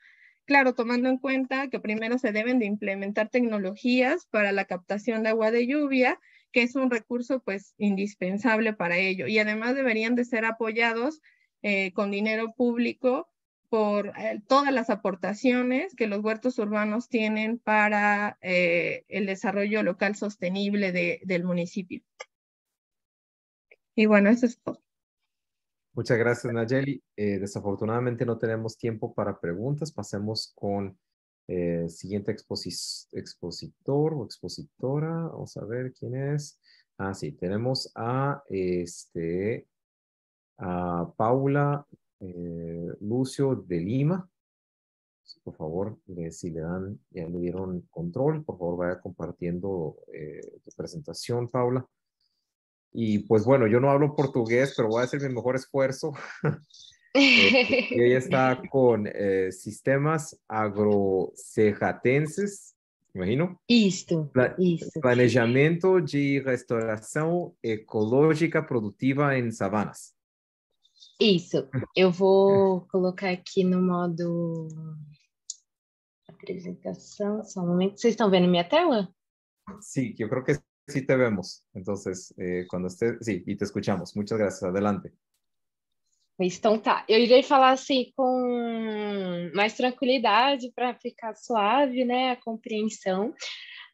Speaker 5: claro, tomando en cuenta que primero se deben de implementar tecnologías para la captación de agua de lluvia, que es un recurso pues indispensable para ello, y además deberían de ser apoyados con dinero público por todas las aportaciones que los huertos urbanos tienen para el desarrollo local sostenible del municipio. Y bueno, eso es todo.
Speaker 1: Muchas gracias, Nayeli. Desafortunadamente no tenemos tiempo para preguntas. Pasemos con siguiente expositor o expositora. Vamos a ver quién es. Ah, sí, tenemos a Paula Lucio de Lima. Por favor, si le dan, ya le dieron control, por favor vaya compartiendo tu presentación, Paula. Y pues bueno, yo no hablo portugués, pero voy a hacer mi mejor esfuerzo. Y ella está con sistemas agrocerratenses, imagino.
Speaker 6: Isto, isso.
Speaker 1: Planejamento de restauração ecológica produtiva em savanas.
Speaker 6: Isso. Eu vou colocar aqui no modo apresentação, só um momento. Vocês estão vendo minha tela?
Speaker 1: Sí, yo creo que sí te vemos. Entonces, cuando esté, sí, y te escuchamos. Muchas gracias. Adelante.
Speaker 6: Então tá, eu irei falar assim com mais tranquilidade para ficar suave, né, a compreensão,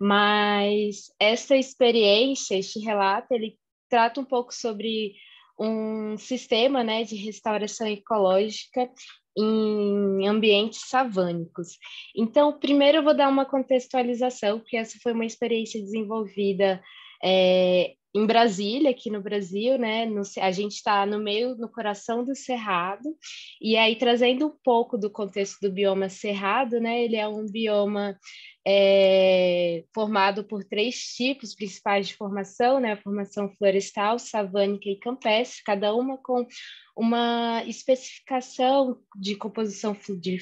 Speaker 6: mas essa experiência, este relato, ele trata um pouco sobre um sistema, né, de restauração ecológica em ambientes savânicos. Então, primeiro eu vou dar uma contextualização, porque essa foi uma experiência desenvolvida em Brasília, aqui no Brasil, né? A gente está no coração do Cerrado, e aí trazendo um pouco do contexto do bioma Cerrado, né? Ele é um bioma formado por 3 tipos principais de formação, né? A formação florestal, savânica e campestre, cada uma com uma especificação de composição de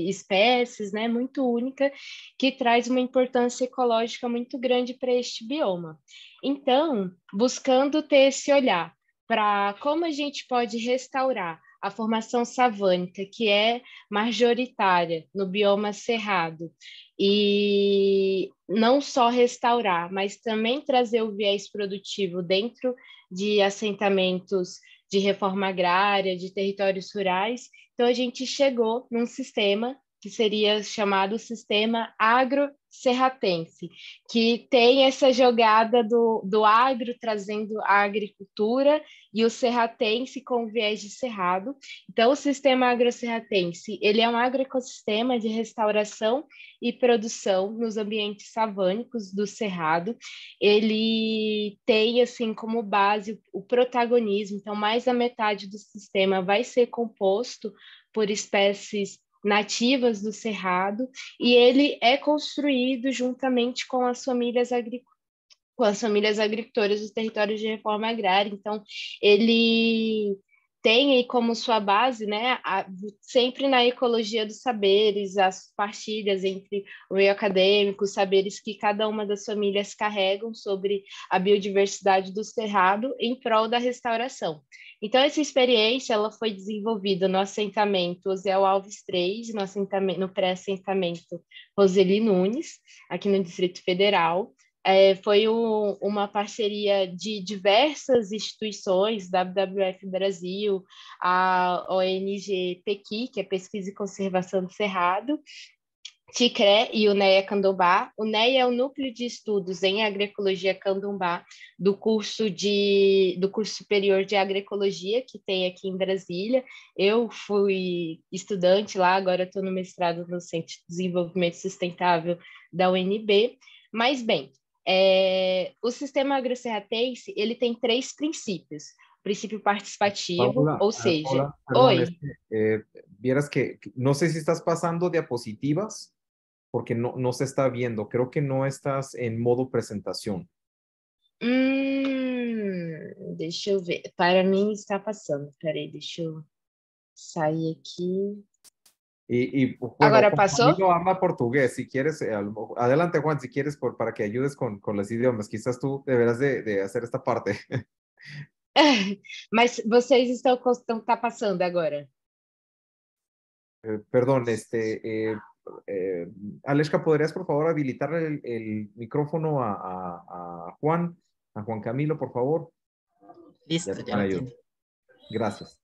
Speaker 6: espécies, né, muito única, que traz uma importância ecológica muito grande para este bioma. Então, buscando ter esse olhar para como a gente pode restaurar a formação savânica, que é majoritária no bioma cerrado, e não só restaurar, mas também trazer o viés produtivo dentro de assentamentos de reforma agrária, de territórios rurais. Então, a gente chegou num sistema que seria chamado Sistema Agrocerratense, que tem essa jogada do agro trazendo a agricultura e o serratense com viés de cerrado. Então, o Sistema Agrocerratense, ele é um agroecossistema de restauração e produção nos ambientes savânicos do cerrado. Ele tem, assim, como base o protagonismo, então mais da metade do sistema vai ser composto por espécies nativas do cerrado, e ele é construído juntamente com as famílias agricultoras dos territórios de reforma agrária. Então, ele tem aí como sua base, né, sempre na ecologia dos saberes, as partilhas entre o meio acadêmico, os saberes que cada uma das famílias carregam sobre a biodiversidade do cerrado em prol da restauração. Então, essa experiência ela foi desenvolvida no assentamento Osiel Alves III, no pré-assentamento Roseli Nunes, aqui no Distrito Federal. Foi uma parceria de diversas instituições, WWF Brasil, a ONG PEQI, que é Pesquisa e Conservação do Cerrado, TICRE e o NEA Candombá. O NEA é o Núcleo de Estudos em Agroecologia Candombá do curso superior de agroecologia que tem aqui em Brasília. Eu fui estudante lá, agora estou no mestrado no Centro de Desenvolvimento Sustentável da UNB. Mas, bem, o sistema agrocerratense, ele tem 3 princípios. O princípio participativo,
Speaker 1: Paula,
Speaker 6: ou seja...
Speaker 1: Paula, perdón,
Speaker 6: Oi.
Speaker 1: vieras que no sé si estás pasando diapositivas, porque no se está viendo. Creo que no estás en modo presentación.
Speaker 6: Deixa eu ver. Para mim está passando. Peraí, deixa eu sair aqui.
Speaker 1: Bueno,
Speaker 6: ¿Ahora pasó?
Speaker 1: Camilo habla portugués, si quieres, adelante Juan, si quieres, para que ayudes con los idiomas. Quizás tú deberás de hacer esta parte.
Speaker 6: Mas vocês estão passando agora.
Speaker 1: Perdón, Aleska, ¿podrías por favor habilitar el micrófono a Juan Camilo, por favor?
Speaker 7: Listo, ya lo tengo.
Speaker 1: Gracias.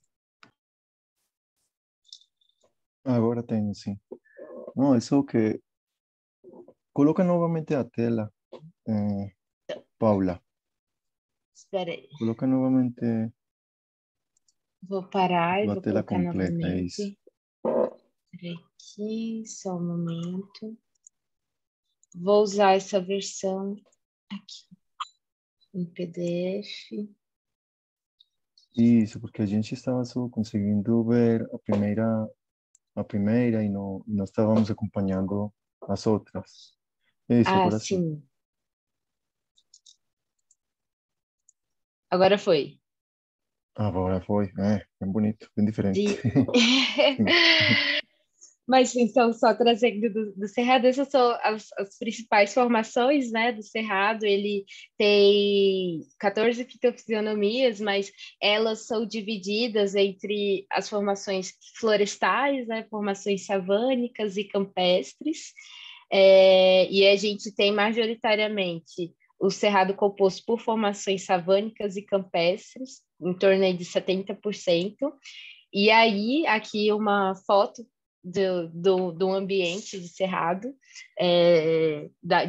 Speaker 8: Agora tenho, sim. Não, é só que... Coloca novamente a tela, Paula.
Speaker 6: Espera aí.
Speaker 8: Coloca novamente
Speaker 6: Vou parar e
Speaker 8: a
Speaker 6: vou
Speaker 8: tela
Speaker 6: colocar
Speaker 8: completa, é isso.
Speaker 6: novamente. Espera aqui, só um momento. Vou usar essa versão aqui, em PDF.
Speaker 8: Isso, porque a gente estava só conseguindo ver a primeira e não estávamos acompanhando as outras. Isso,
Speaker 6: Ah,
Speaker 8: agora sim.
Speaker 6: sim. Agora foi.
Speaker 8: Agora foi. É, bem bonito, bem diferente.
Speaker 6: De...
Speaker 8: Sim.
Speaker 6: Mas então, só trazendo do Cerrado, essas são as principais formações, né, do Cerrado. Ele tem 14 fitofisionomias, mas elas são divididas entre as formações florestais, né, formações savânicas e campestres. E a gente tem majoritariamente o Cerrado composto por formações savânicas e campestres, em torno aí de 70%. E aí, aqui uma foto do ambiente de cerrado,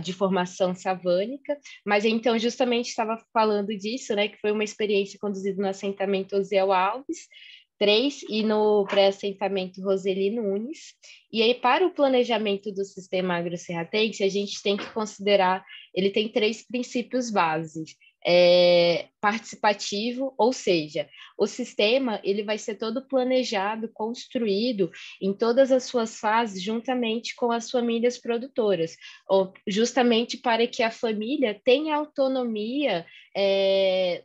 Speaker 6: de formação savânica, mas então justamente estava falando disso, né, que foi uma experiência conduzida no assentamento Osiel Alves 3 e no pré-assentamento Roseli Nunes. E aí, para o planejamento do sistema agrocerratense, a gente tem que considerar, ele tem 3 princípios básicos. Participativo, ou seja, o sistema ele vai ser todo planejado, construído em todas as suas fases, juntamente com as famílias produtoras, justamente para que a família tenha autonomia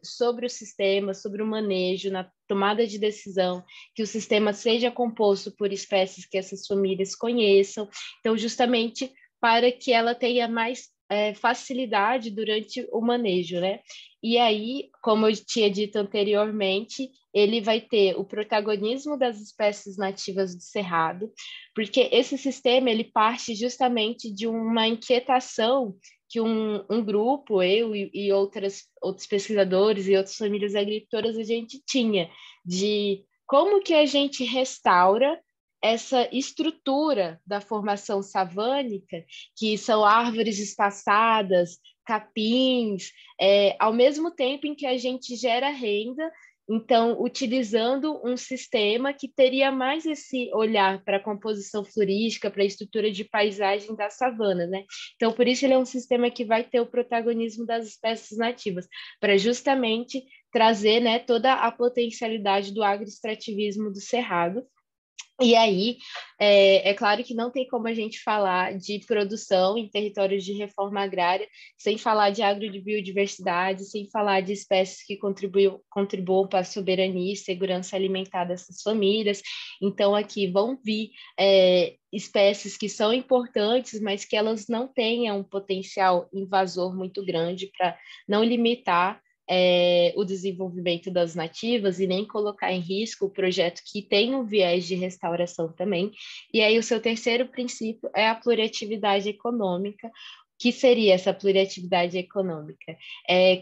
Speaker 6: sobre o sistema, sobre o manejo, na tomada de decisão, que o sistema seja composto por espécies que essas famílias conheçam, então justamente para que ela tenha mais facilidade durante o manejo, né? E aí, como eu tinha dito anteriormente, ele vai ter o protagonismo das espécies nativas do Cerrado, porque esse sistema ele parte justamente de uma inquietação que um grupo, eu e outros pesquisadores e outras famílias agricultoras, a gente tinha, de como que a gente restaura essa estrutura da formação savânica, que são árvores espaçadas, capins, ao mesmo tempo em que a gente gera renda, então, utilizando um sistema que teria mais esse olhar para a composição florística, para a estrutura de paisagem da savana, né? Então, por isso ele é um sistema que vai ter o protagonismo das espécies nativas, para justamente trazer, né, toda a potencialidade do agroextrativismo do Cerrado. E aí, claro que não tem como a gente falar de produção em territórios de reforma agrária sem falar de agrobiodiversidade, sem falar de espécies que contribuam para a soberania e segurança alimentar dessas famílias. Então, aqui vão vir espécies que são importantes, mas que elas não tenham um potencial invasor muito grande para não limitar o desenvolvimento das nativas e nem colocar em risco o projeto que tem um viés de restauração também. E aí o seu terceiro princípio é a pluriatividade econômica. Que seria essa pluriatividade econômica?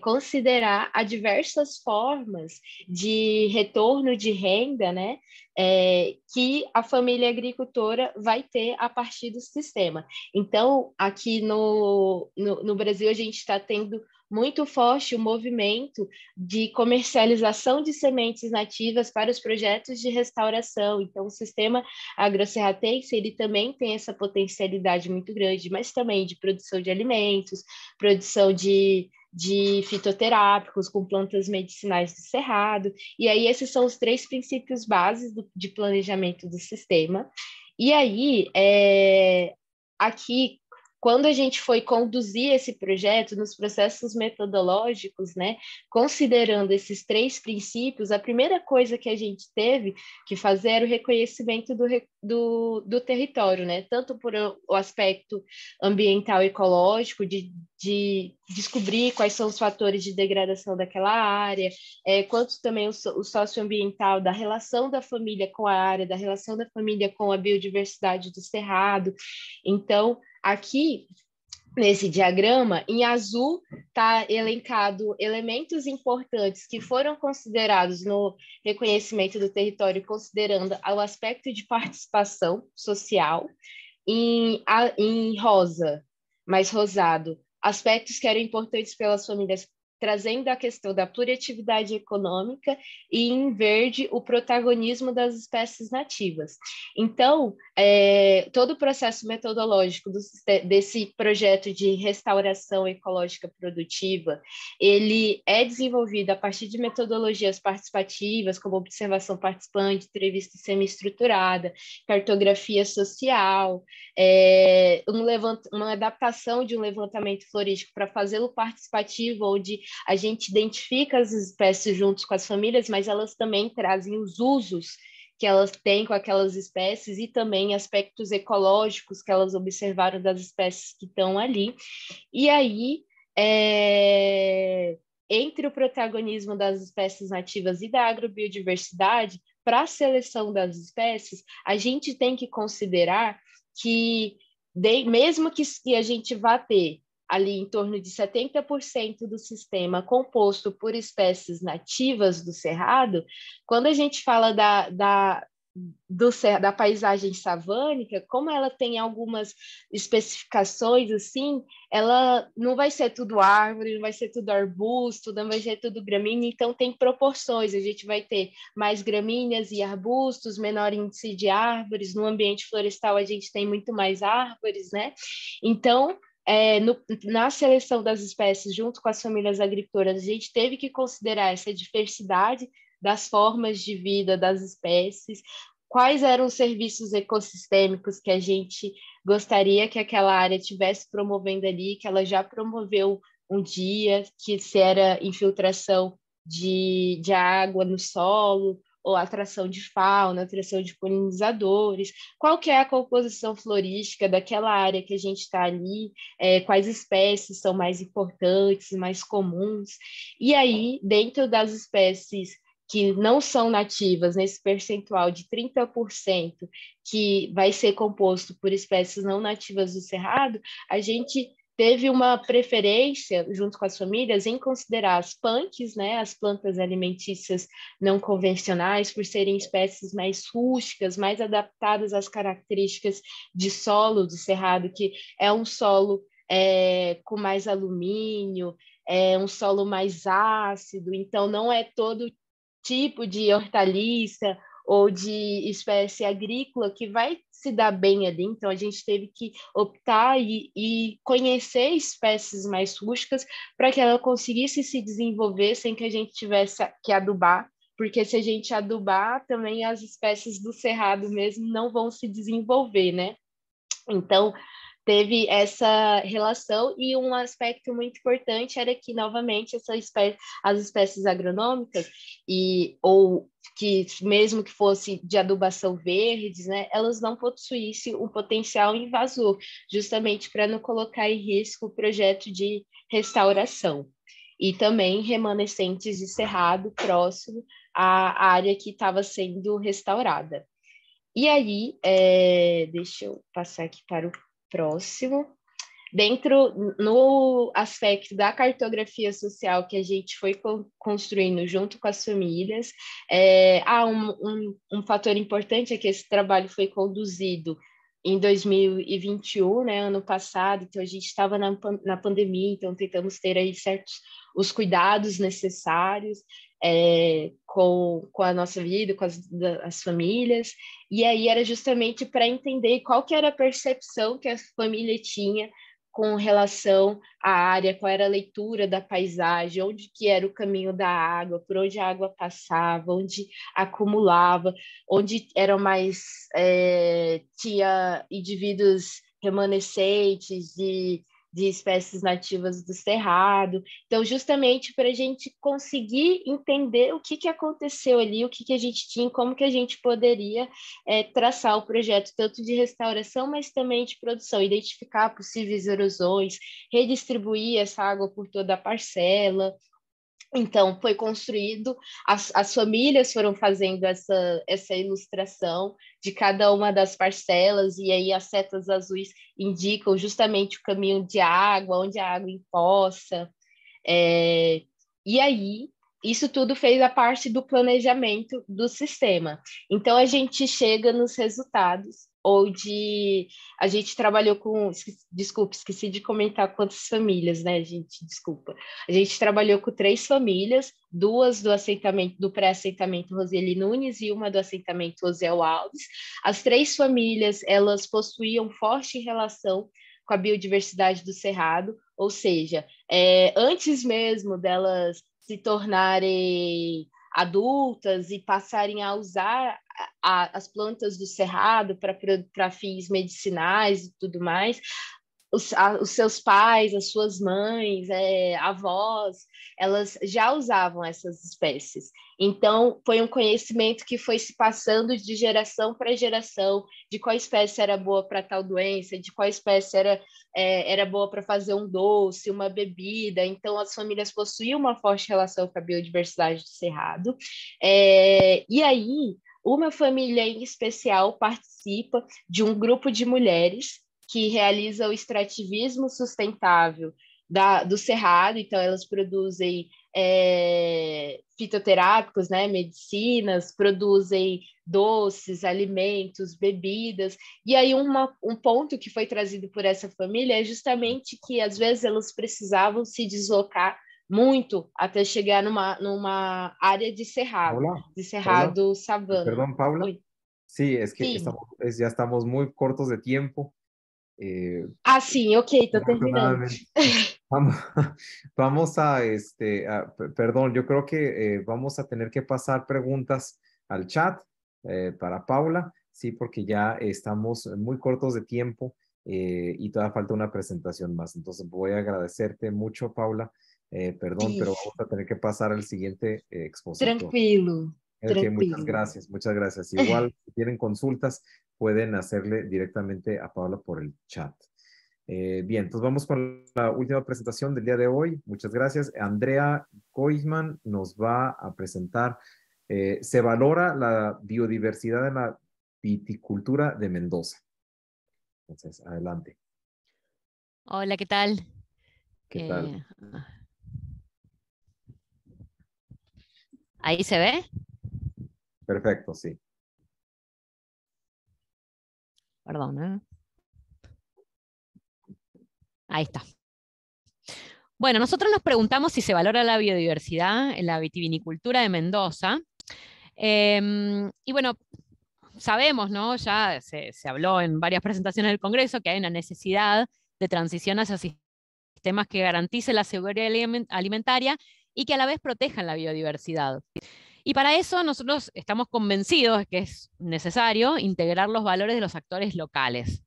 Speaker 6: Considerar as diversas formas de retorno de renda, né, que a família agricultora vai ter a partir do sistema. Então, aqui no Brasil, a gente está tendo muito forte o movimento de comercialização de sementes nativas para os projetos de restauração. Então, o sistema agrocerratense, ele também tem essa potencialidade muito grande, mas também de produção de alimentos, produção de fitoterápicos com plantas medicinais do Cerrado. E aí, esses são os 3 princípios básicos de planejamento do sistema. E aí, aqui, quando a gente foi conduzir esse projeto nos processos metodológicos, né, considerando esses 3 princípios, a primeira coisa que a gente teve que fazer era o reconhecimento do território, né, tanto por o aspecto ambiental e ecológico, de descobrir quais são os fatores de degradação daquela área, quanto também o socioambiental, da relação da família com a área, da relação da família com a biodiversidade do Cerrado. Então, aqui, nesse diagrama, em azul está elencado elementos importantes que foram considerados no reconhecimento do território, considerando o aspecto de participação social. Em rosa, mais rosado, aspectos que eram importantes pelas famílias trazendo a questão da pluriatividade econômica e, em verde, o protagonismo das espécies nativas. Então, todo o processo metodológico desse projeto de restauração ecológica produtiva, ele é desenvolvido a partir de metodologias participativas, como observação participante, entrevista semi-estruturada, cartografia social, uma adaptação de um levantamento florístico para fazê-lo participativo, onde a gente identifica as espécies juntos com as famílias, mas elas também trazem os usos que elas têm com aquelas espécies e também aspectos ecológicos que elas observaram das espécies que estão ali. E aí, entre o protagonismo das espécies nativas e da agrobiodiversidade, para a seleção das espécies, a gente tem que considerar que, mesmo que a gente vá ter ali em torno de 70% do sistema composto por espécies nativas do Cerrado, quando a gente fala da paisagem savânica, como ela tem algumas especificações assim, ela não vai ser tudo árvore, não vai ser tudo arbusto, não vai ser tudo gramínea, então tem proporções, a gente vai ter mais gramíneas e arbustos, menor índice de árvores, no ambiente florestal a gente tem muito mais árvores, né? Então, na seleção das espécies, junto com as famílias agricultoras, a gente teve que considerar essa diversidade das formas de vida das espécies, quais eram os serviços ecossistêmicos que a gente gostaria que aquela área estivesse promovendo ali, que ela já promoveu um dia, que se era infiltração de água no solo, ou atração de fauna, atração de polinizadores, qual que é a composição florística daquela área que a gente está ali, quais espécies são mais importantes, mais comuns, e aí, dentro das espécies que não são nativas, nesse percentual de 30%, que vai ser composto por espécies não nativas do Cerrado, a gente teve uma preferência, junto com as famílias, em considerar as punks, né, as plantas alimentícias não convencionais, por serem espécies mais rústicas, mais adaptadas às características de solo do Cerrado, que é um solo com mais alumínio, é um solo mais ácido, então não é todo tipo de hortaliça ou de espécie agrícola que vai se dar bem ali, então a gente teve que optar e conhecer espécies mais rústicas para que ela conseguisse se desenvolver sem que a gente tivesse que adubar, porque se a gente adubar, também as espécies do Cerrado mesmo não vão se desenvolver, né? Então, teve essa relação, e um aspecto muito importante era que, novamente, as espécies agronômicas, ou que mesmo que fosse de adubação verdes, né, elas não possuíssem um potencial invasor, justamente para não colocar em risco o projeto de restauração. E também remanescentes de cerrado próximo à área que estava sendo restaurada. E aí, deixa eu passar aqui para o próximo. No aspecto da cartografia social que a gente foi construindo junto com as famílias, há um fator importante é que esse trabalho foi conduzido em 2021, né, ano passado, então a gente estava na pandemia, então tentamos ter aí os cuidados necessários com a nossa vida, com as famílias, e aí era justamente para entender qual que era a percepção que a família tinha com relação à área, qual era a leitura da paisagem, onde que era o caminho da água, por onde a água passava, onde acumulava, onde eram tinha indivíduos remanescentes de espécies nativas do Cerrado. Então, justamente para a gente conseguir entender o que aconteceu ali, o que a gente tinha, como que a gente poderia traçar o projeto, tanto de restauração, mas também de produção, identificar possíveis erosões, redistribuir essa água por toda a parcela. Então, foi construído, as famílias foram fazendo essa ilustração de cada uma das parcelas, e aí as setas azuis indicam justamente o caminho de água, onde a água empoça. E aí, isso tudo fez a parte do planejamento do sistema. Então, a gente chega nos resultados A gente trabalhou com... Desculpa, esqueci de comentar quantas famílias, né, gente? Desculpa. A gente trabalhou com 3 famílias, 2 do pré-assentamento Roseli Nunes e uma do assentamento Osiel Alves. As 3 famílias, elas possuíam forte relação com a biodiversidade do Cerrado, ou seja, antes mesmo delas se tornarem adultas e passarem a usar as plantas do Cerrado para fins medicinais e tudo mais, os seus pais, as suas mães, avós, elas já usavam essas espécies. Então, foi um conhecimento que foi se passando de geração para geração, de qual espécie era boa para tal doença, de qual espécie era boa para fazer um doce, uma bebida. Então, as famílias possuíam uma forte relação com a biodiversidade do Cerrado. E aí, uma família em especial participa de um grupo de mulheres que realiza o extrativismo sustentável do Cerrado. Então, elas produzem fitoterápicos, né, medicinas, produzem doces, alimentos, bebidas. E aí um ponto que foi trazido por essa família é justamente que, às vezes, elas precisavam se deslocar muito até chegar numa área de cerrado,
Speaker 1: Paula,
Speaker 6: savana.
Speaker 1: Perdón, Paula.
Speaker 6: Oi.
Speaker 1: Sí, es que
Speaker 6: Sim.
Speaker 1: ya estamos muy cortos de tiempo.
Speaker 6: Sim, ok, estou terminando.
Speaker 1: Vamos a, perdón, yo creo que vamos a tener que pasar preguntas al chat para Paula, sí, porque ya estamos muy cortos de tiempo y todavía falta una presentación más. Entonces voy a agradecerte mucho, Paula. Perdón, pero vamos a tener que pasar al siguiente expositor.
Speaker 6: Tranquilo.
Speaker 1: Muchas gracias, muchas gracias. Igual, si tienen consultas, pueden hacerle directamente a Paula por el chat. Bien, entonces vamos con la última presentación del día de hoy. Muchas gracias. Andrea Koisman nos va a presentar. Se valora la biodiversidad en la viticultura de Mendoza. Entonces, adelante.
Speaker 9: Hola, ¿qué tal?
Speaker 1: ¿Qué tal?
Speaker 9: ¿Ahí se ve?
Speaker 1: Perfecto, sí.
Speaker 9: Perdón, Ahí está. Bueno, nosotros nos preguntamos si se valora la biodiversidad en la vitivinicultura de Mendoza. Y bueno, sabemos, ¿no? Ya se habló en varias presentaciones del Congreso que hay una necesidad de transición hacia sistemas que garanticen la seguridad alimentaria y que a la vez protejan la biodiversidad. Y para eso nosotros estamos convencidos de que es necesario integrar los valores de los actores locales.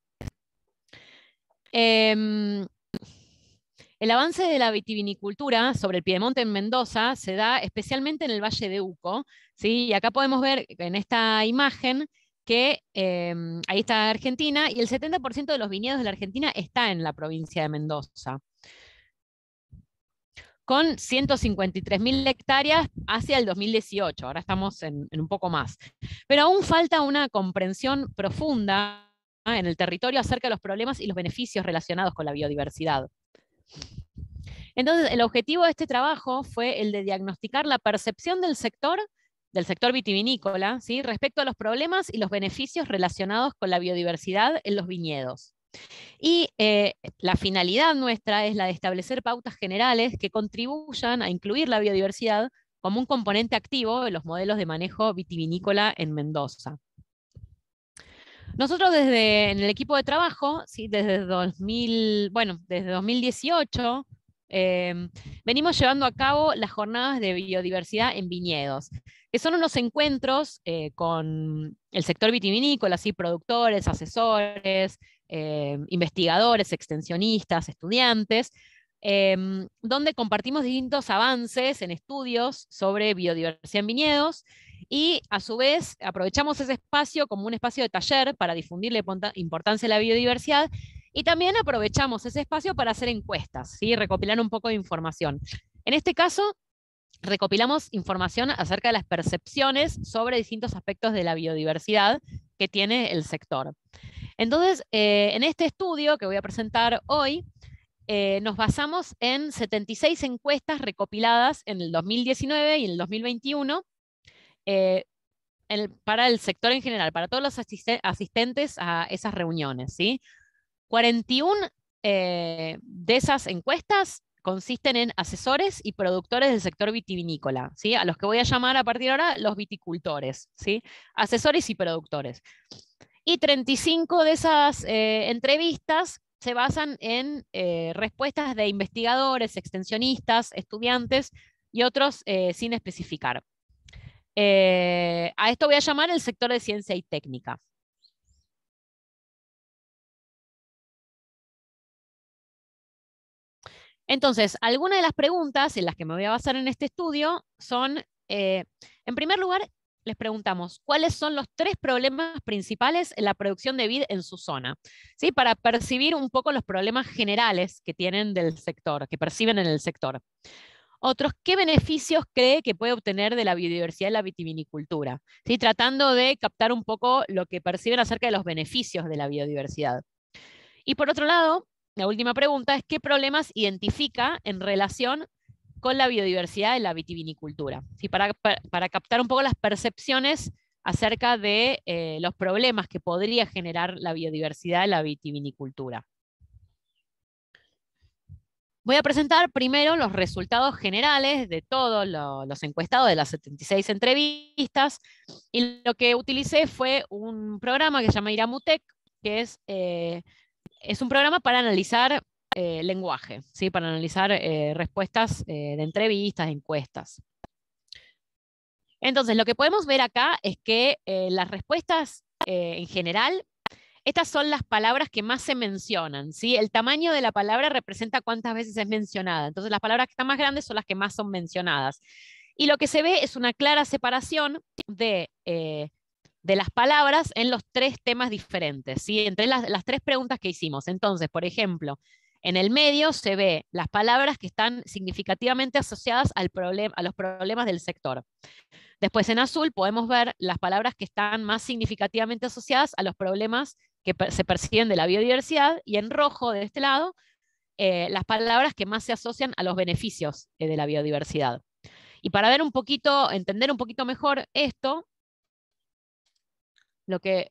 Speaker 9: El avance de la vitivinicultura sobre el Piedemonte en Mendoza se da especialmente en el Valle de Uco, ¿sí? Y acá podemos ver en esta imagen que ahí está Argentina, y el 70% de los viñedos de la Argentina está en la provincia de Mendoza, con 153.000 hectáreas hacia el 2018, ahora estamos en un poco más. Pero aún falta una comprensión profunda en el territorio acerca de los problemas y los beneficios relacionados con la biodiversidad. Entonces, el objetivo de este trabajo fue el de diagnosticar la percepción del sector vitivinícola, ¿sí?, respecto a los problemas y los beneficios relacionados con la biodiversidad en los viñedos. Y la finalidad nuestra es la de establecer pautas generales que contribuyan a incluir la biodiversidad como un componente activo de los modelos de manejo vitivinícola en Mendoza. Nosotros en el equipo de trabajo, ¿sí?, desde 2018, venimos llevando a cabo las jornadas de biodiversidad en viñedos, que son unos encuentros con el sector vitivinícola, ¿sí?, productores, asesores, investigadores, extensionistas, estudiantes, donde compartimos distintos avances en estudios sobre biodiversidad en viñedos, y a su vez aprovechamos ese espacio como un espacio de taller para difundir la importancia de la biodiversidad, y también aprovechamos ese espacio para hacer encuestas, ¿sí?, recopilar un poco de información. En este caso, recopilamos información acerca de las percepciones sobre distintos aspectos de la biodiversidad que tiene el sector. Entonces, en este estudio que voy a presentar hoy, nos basamos en 76 encuestas recopiladas en el 2019 y en el 2021, para el sector en general, para todos los asistentes a esas reuniones, ¿sí? 41 de esas encuestas consisten en asesores y productores del sector vitivinícola, ¿sí? A los que voy a llamar a partir de ahora los viticultores, ¿sí? Asesores y productores. Y 35 de esas entrevistas se basan en respuestas de investigadores, extensionistas, estudiantes y otros sin especificar. A esto voy a llamar el sector de ciencia y técnica. Entonces, algunas de las preguntas en las que me voy a basar en este estudio son, en primer lugar, les preguntamos, ¿cuáles son los 3 problemas principales en la producción de vid en su zona? ¿Sí? Para percibir un poco los problemas generales que tienen del sector, que perciben en el sector. Otros, ¿qué beneficios cree que puede obtener de la biodiversidad y la vitivinicultura? ¿Sí? Tratando de captar un poco lo que perciben acerca de los beneficios de la biodiversidad. Y por otro lado, la última pregunta es, ¿qué problemas identifica en relación con la biodiversidad en la vitivinicultura? ¿Sí? Para captar un poco las percepciones acerca de los problemas que podría generar la biodiversidad en la vitivinicultura. Voy a presentar primero los resultados generales de todos los encuestados de las 76 entrevistas, y lo que utilicé fue un programa que se llama Iramutec, que es un programa para analizar lenguaje, ¿sí? Para analizar respuestas de entrevistas, de encuestas. Entonces, lo que podemos ver acá es que las respuestas en general, estas son las palabras que más se mencionan, ¿sí? El tamaño de la palabra representa cuántas veces es mencionada. Entonces, las palabras que están más grandes son las que más son mencionadas. Y lo que se ve es una clara separación de las palabras en los 3 temas diferentes, ¿sí? Entre las 3 preguntas que hicimos. Entonces, por ejemplo, en el medio se ve las palabras que están significativamente asociadas a los problemas del sector. Después, en azul, podemos ver las palabras que están más significativamente asociadas a los problemas que se perciben de la biodiversidad, y en rojo, de este lado, las palabras que más se asocian a los beneficios de la biodiversidad. Y para ver un poquito, entender un poquito mejor esto, lo que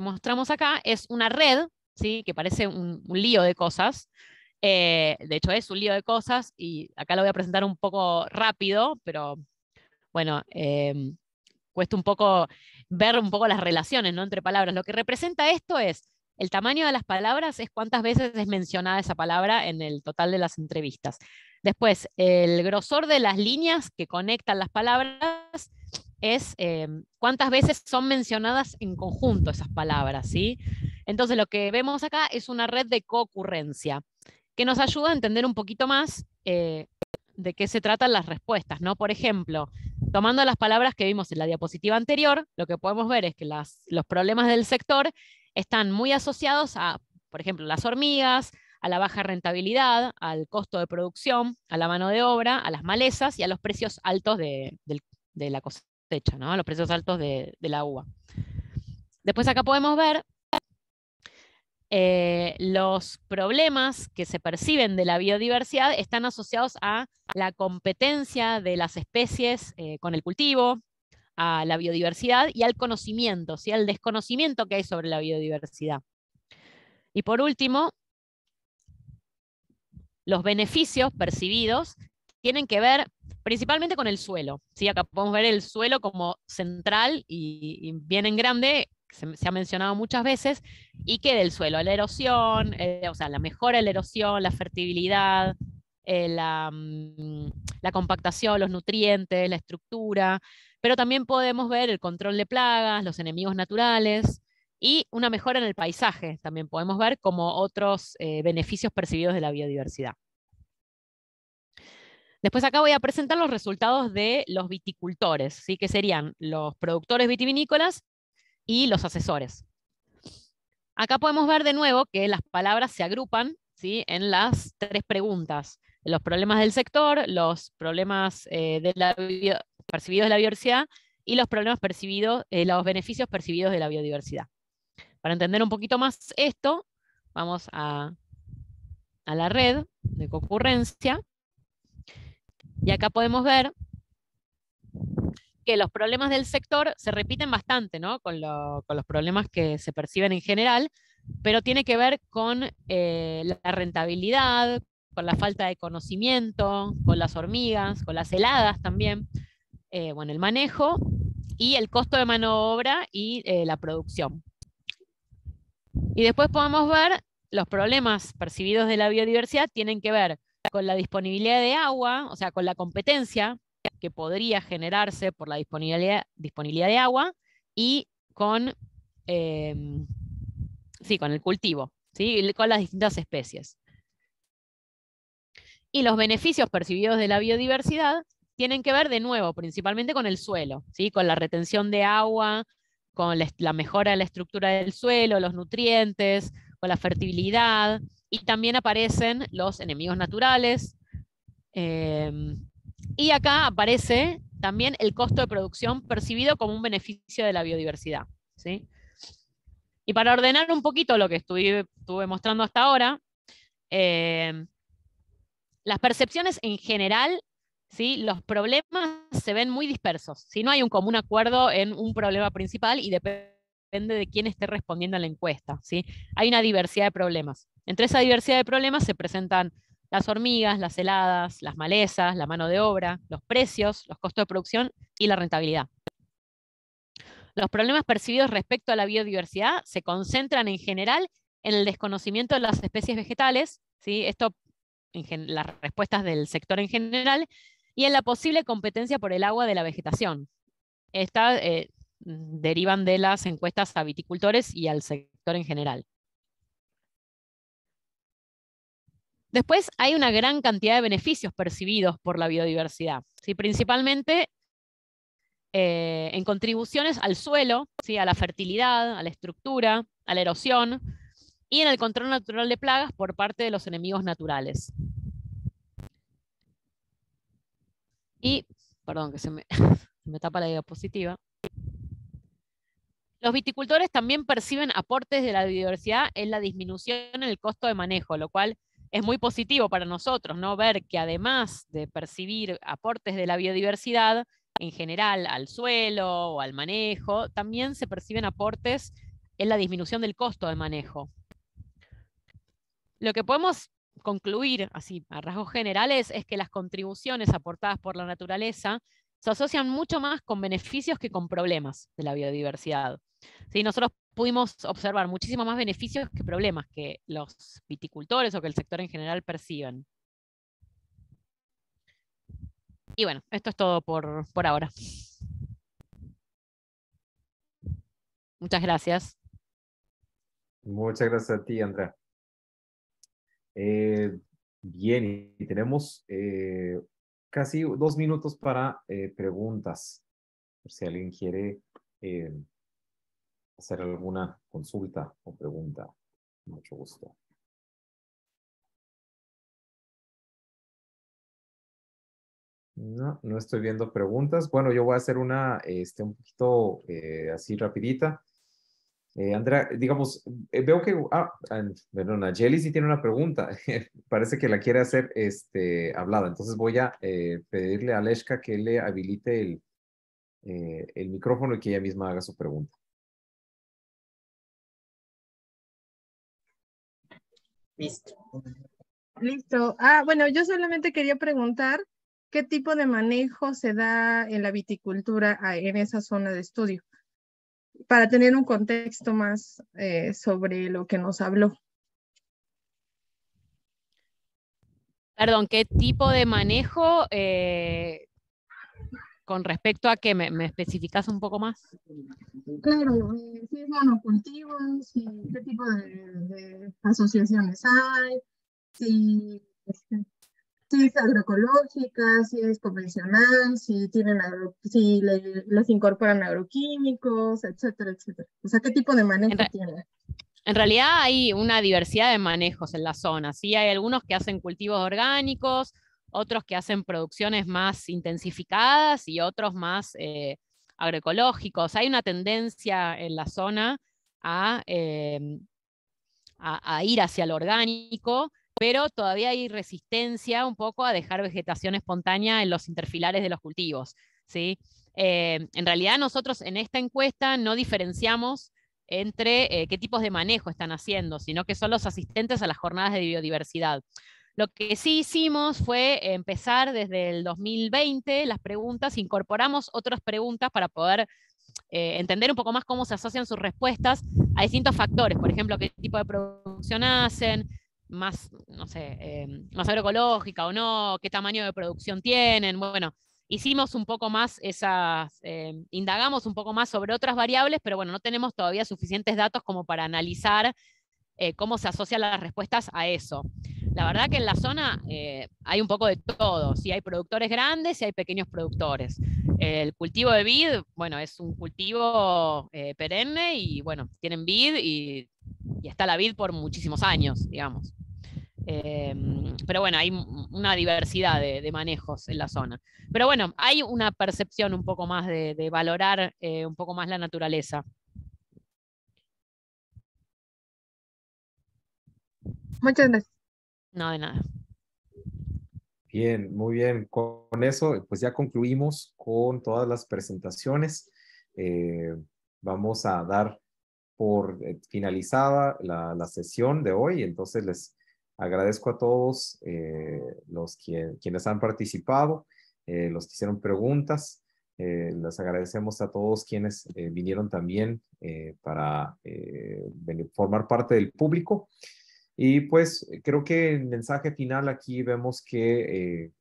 Speaker 9: mostramos acá es una red, ¿sí? Que parece un lío de cosas. De hecho, es un lío de cosas, y acá lo voy a presentar un poco rápido, pero bueno, cuesta un poco ver un poco las relaciones, ¿no? Entre palabras. Lo que representa esto es el tamaño de las palabras, es cuántas veces es mencionada esa palabra en el total de las entrevistas. Después, el grosor de las líneas que conectan las palabras es cuántas veces son mencionadas en conjunto esas palabras, ¿sí? Entonces, lo que vemos acá es una red de concurrencia que nos ayuda a entender un poquito más de qué se tratan las respuestas, ¿no? Por ejemplo, tomando las palabras que vimos en la diapositiva anterior, lo que podemos ver es que los problemas del sector están muy asociados a, por ejemplo, las hormigas, a la baja rentabilidad, al costo de producción, a la mano de obra, a las malezas y a los precios altos de la cosecha, ¿no? A los precios altos de la uva. Después acá podemos ver los problemas que se perciben de la biodiversidad están asociados a la competencia de las especies con el cultivo, a la biodiversidad y al conocimiento, ¿sí? Al desconocimiento que hay sobre la biodiversidad. Y por último, los beneficios percibidos tienen que ver principalmente con el suelo, ¿sí? Acá podemos ver el suelo como central y bien en grande, se ha mencionado muchas veces, y que del suelo, la erosión, o sea, la mejora de la erosión, la fertilidad, la compactación, los nutrientes, la estructura, pero también podemos ver el control de plagas, los enemigos naturales, y una mejora en el paisaje, también podemos ver como otros beneficios percibidos de la biodiversidad. Después acá voy a presentar los resultados de los viticultores, ¿sí? Que serían los productores vitivinícolas y los asesores. Acá podemos ver de nuevo que las palabras se agrupan, ¿sí? En las 3 preguntas: los problemas del sector, los problemas percibidos de la biodiversidad y los problemas percibidos, los beneficios percibidos de la biodiversidad. Para entender un poquito más esto, vamos a la red de concurrencia. Y acá podemos ver que los problemas del sector se repiten bastante, ¿no? Con los problemas que se perciben en general, pero tiene que ver con la rentabilidad, con la falta de conocimiento, con las hormigas, con las heladas también, bueno, el manejo y el costo de mano de obra y la producción. Y después podemos ver los problemas percibidos de la biodiversidad tienen que ver con la disponibilidad de agua, o sea, con la competencia que podría generarse por la disponibilidad de agua y con, sí, con el cultivo, ¿sí? Con las distintas especies. Y los beneficios percibidos de la biodiversidad tienen que ver de nuevo, principalmente con el suelo, ¿sí? Con la retención de agua, con la mejora de la estructura del suelo, los nutrientes, con la fertilidad, y también aparecen los enemigos naturales. Y acá aparece también el costo de producción percibido como un beneficio de la biodiversidad, ¿sí? Y para ordenar un poquito lo que estuve mostrando hasta ahora, las percepciones en general, ¿sí? Los problemas se ven muy dispersos. ¿Sí? No hay un común acuerdo en un problema principal y depende de quién esté respondiendo a la encuesta, ¿sí? Hay una diversidad de problemas. Entre esa diversidad de problemas se presentan las hormigas, las heladas, las malezas, la mano de obra, los precios, los costos de producción y la rentabilidad. Los problemas percibidos respecto a la biodiversidad se concentran en general en el desconocimiento de las especies vegetales, ¿sí? Esto en las respuestas del sector en general, y en la posible competencia por el agua de la vegetación. Estas derivan de las encuestas a viticultores y al sector en general. Después hay una gran cantidad de beneficios percibidos por la biodiversidad, ¿sí? Principalmente en contribuciones al suelo, ¿sí? A la fertilidad, a la estructura, a la erosión, y en el control natural de plagas por parte de los enemigos naturales. Y, perdón que se me tapa la diapositiva. Los viticultores también perciben aportes de la biodiversidad en la disminución en el costo de manejo, lo cual es muy positivo para nosotros, ¿no? Ver que además de percibir aportes de la biodiversidad, en general al suelo o al manejo, también se perciben aportes en la disminución del costo de manejo. Lo que podemos concluir, así a rasgos generales, es que las contribuciones aportadas por la naturaleza se asocian mucho más con beneficios que con problemas de la biodiversidad. ¿Sí? Nosotros pudimos observar muchísimos más beneficios que problemas que los viticultores o que el sector en general perciben. Y bueno, esto es todo por ahora. Muchas gracias.
Speaker 1: Muchas gracias a ti, Andrea. Bien, y tenemos casi 2 minutos para preguntas. Por si alguien quiere hacer alguna consulta o pregunta. Mucho gusto. No, no estoy viendo preguntas. Bueno, yo voy a hacer una un poquito así rapidita. Andrea, digamos, veo que, perdón, Jelly sí tiene una pregunta. Parece que la quiere hacer hablada. Entonces voy a pedirle a Aleshka que le habilite el micrófono y que ella misma haga su pregunta.
Speaker 7: Listo.
Speaker 5: Listo. Bueno, yo solamente quería preguntar qué tipo de manejo se da en la viticultura en esa zona de estudio, para tener un contexto más sobre lo que nos habló.
Speaker 9: Perdón, ¿qué tipo de manejo con respecto a que me especificas un poco más?
Speaker 5: Claro, si es monocultivo, qué tipo de asociaciones hay, si es agroecológica, si es convencional, si les incorporan agroquímicos, etcétera, etcétera. O sea, ¿qué tipo de manejo tiene?
Speaker 9: En realidad hay una diversidad de manejos en la zona, ¿sí? Hay algunos que hacen cultivos orgánicos, otros que hacen producciones más intensificadas y otros más agroecológicos. Hay una tendencia en la zona a ir hacia lo orgánico, pero todavía hay resistencia un poco a dejar vegetación espontánea en los interfilares de los cultivos. ¿sí? En realidad nosotros en esta encuesta no diferenciamos entre qué tipos de manejo están haciendo, sino que son los asistentes a las jornadas de biodiversidad. Lo que sí hicimos fue empezar desde el 2020 las preguntas, incorporamos otras preguntas para poder entender un poco más cómo se asocian sus respuestas a distintos factores, por ejemplo, qué tipo de producción hacen, más, no sé, más agroecológica o no, qué tamaño de producción tienen, bueno, hicimos un poco más esas, indagamos un poco más sobre otras variables, pero bueno, no tenemos todavía suficientes datos como para analizar cómo se asocian las respuestas a eso. La verdad que en la zona hay un poco de todo, sí, hay productores grandes y hay pequeños productores. El cultivo de vid, bueno, es un cultivo perenne y bueno, tienen vid y está la vid por muchísimos años, digamos. Pero bueno, hay una diversidad de manejos en la zona. Pero bueno, hay una percepción un poco más de valorar un poco más la naturaleza.
Speaker 5: Muchas gracias.
Speaker 9: No, de nada.
Speaker 1: Bien, muy bien. Con eso, pues ya concluimos con todas las presentaciones. Vamos a dar por finalizada la sesión de hoy. Entonces les agradezco a todos quienes han participado, los que hicieron preguntas. Les agradecemos a todos quienes vinieron también para formar parte del público. Y pues creo que el mensaje final aquí vemos que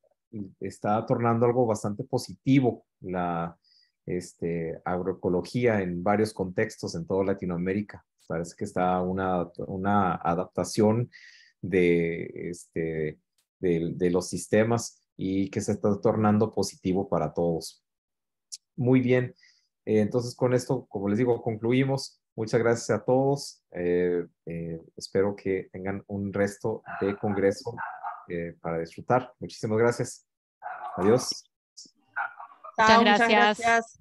Speaker 1: está tornando algo bastante positivo la agroecología en varios contextos en toda Latinoamérica. Parece que está una adaptación de los sistemas y que se está tornando positivo para todos. Muy bien. Entonces con esto, como les digo, concluimos. Muchas gracias a todos. Espero que tengan un resto de congreso para disfrutar. Muchísimas gracias. Adiós.
Speaker 4: Chao, muchas
Speaker 9: gracias.
Speaker 4: gracias.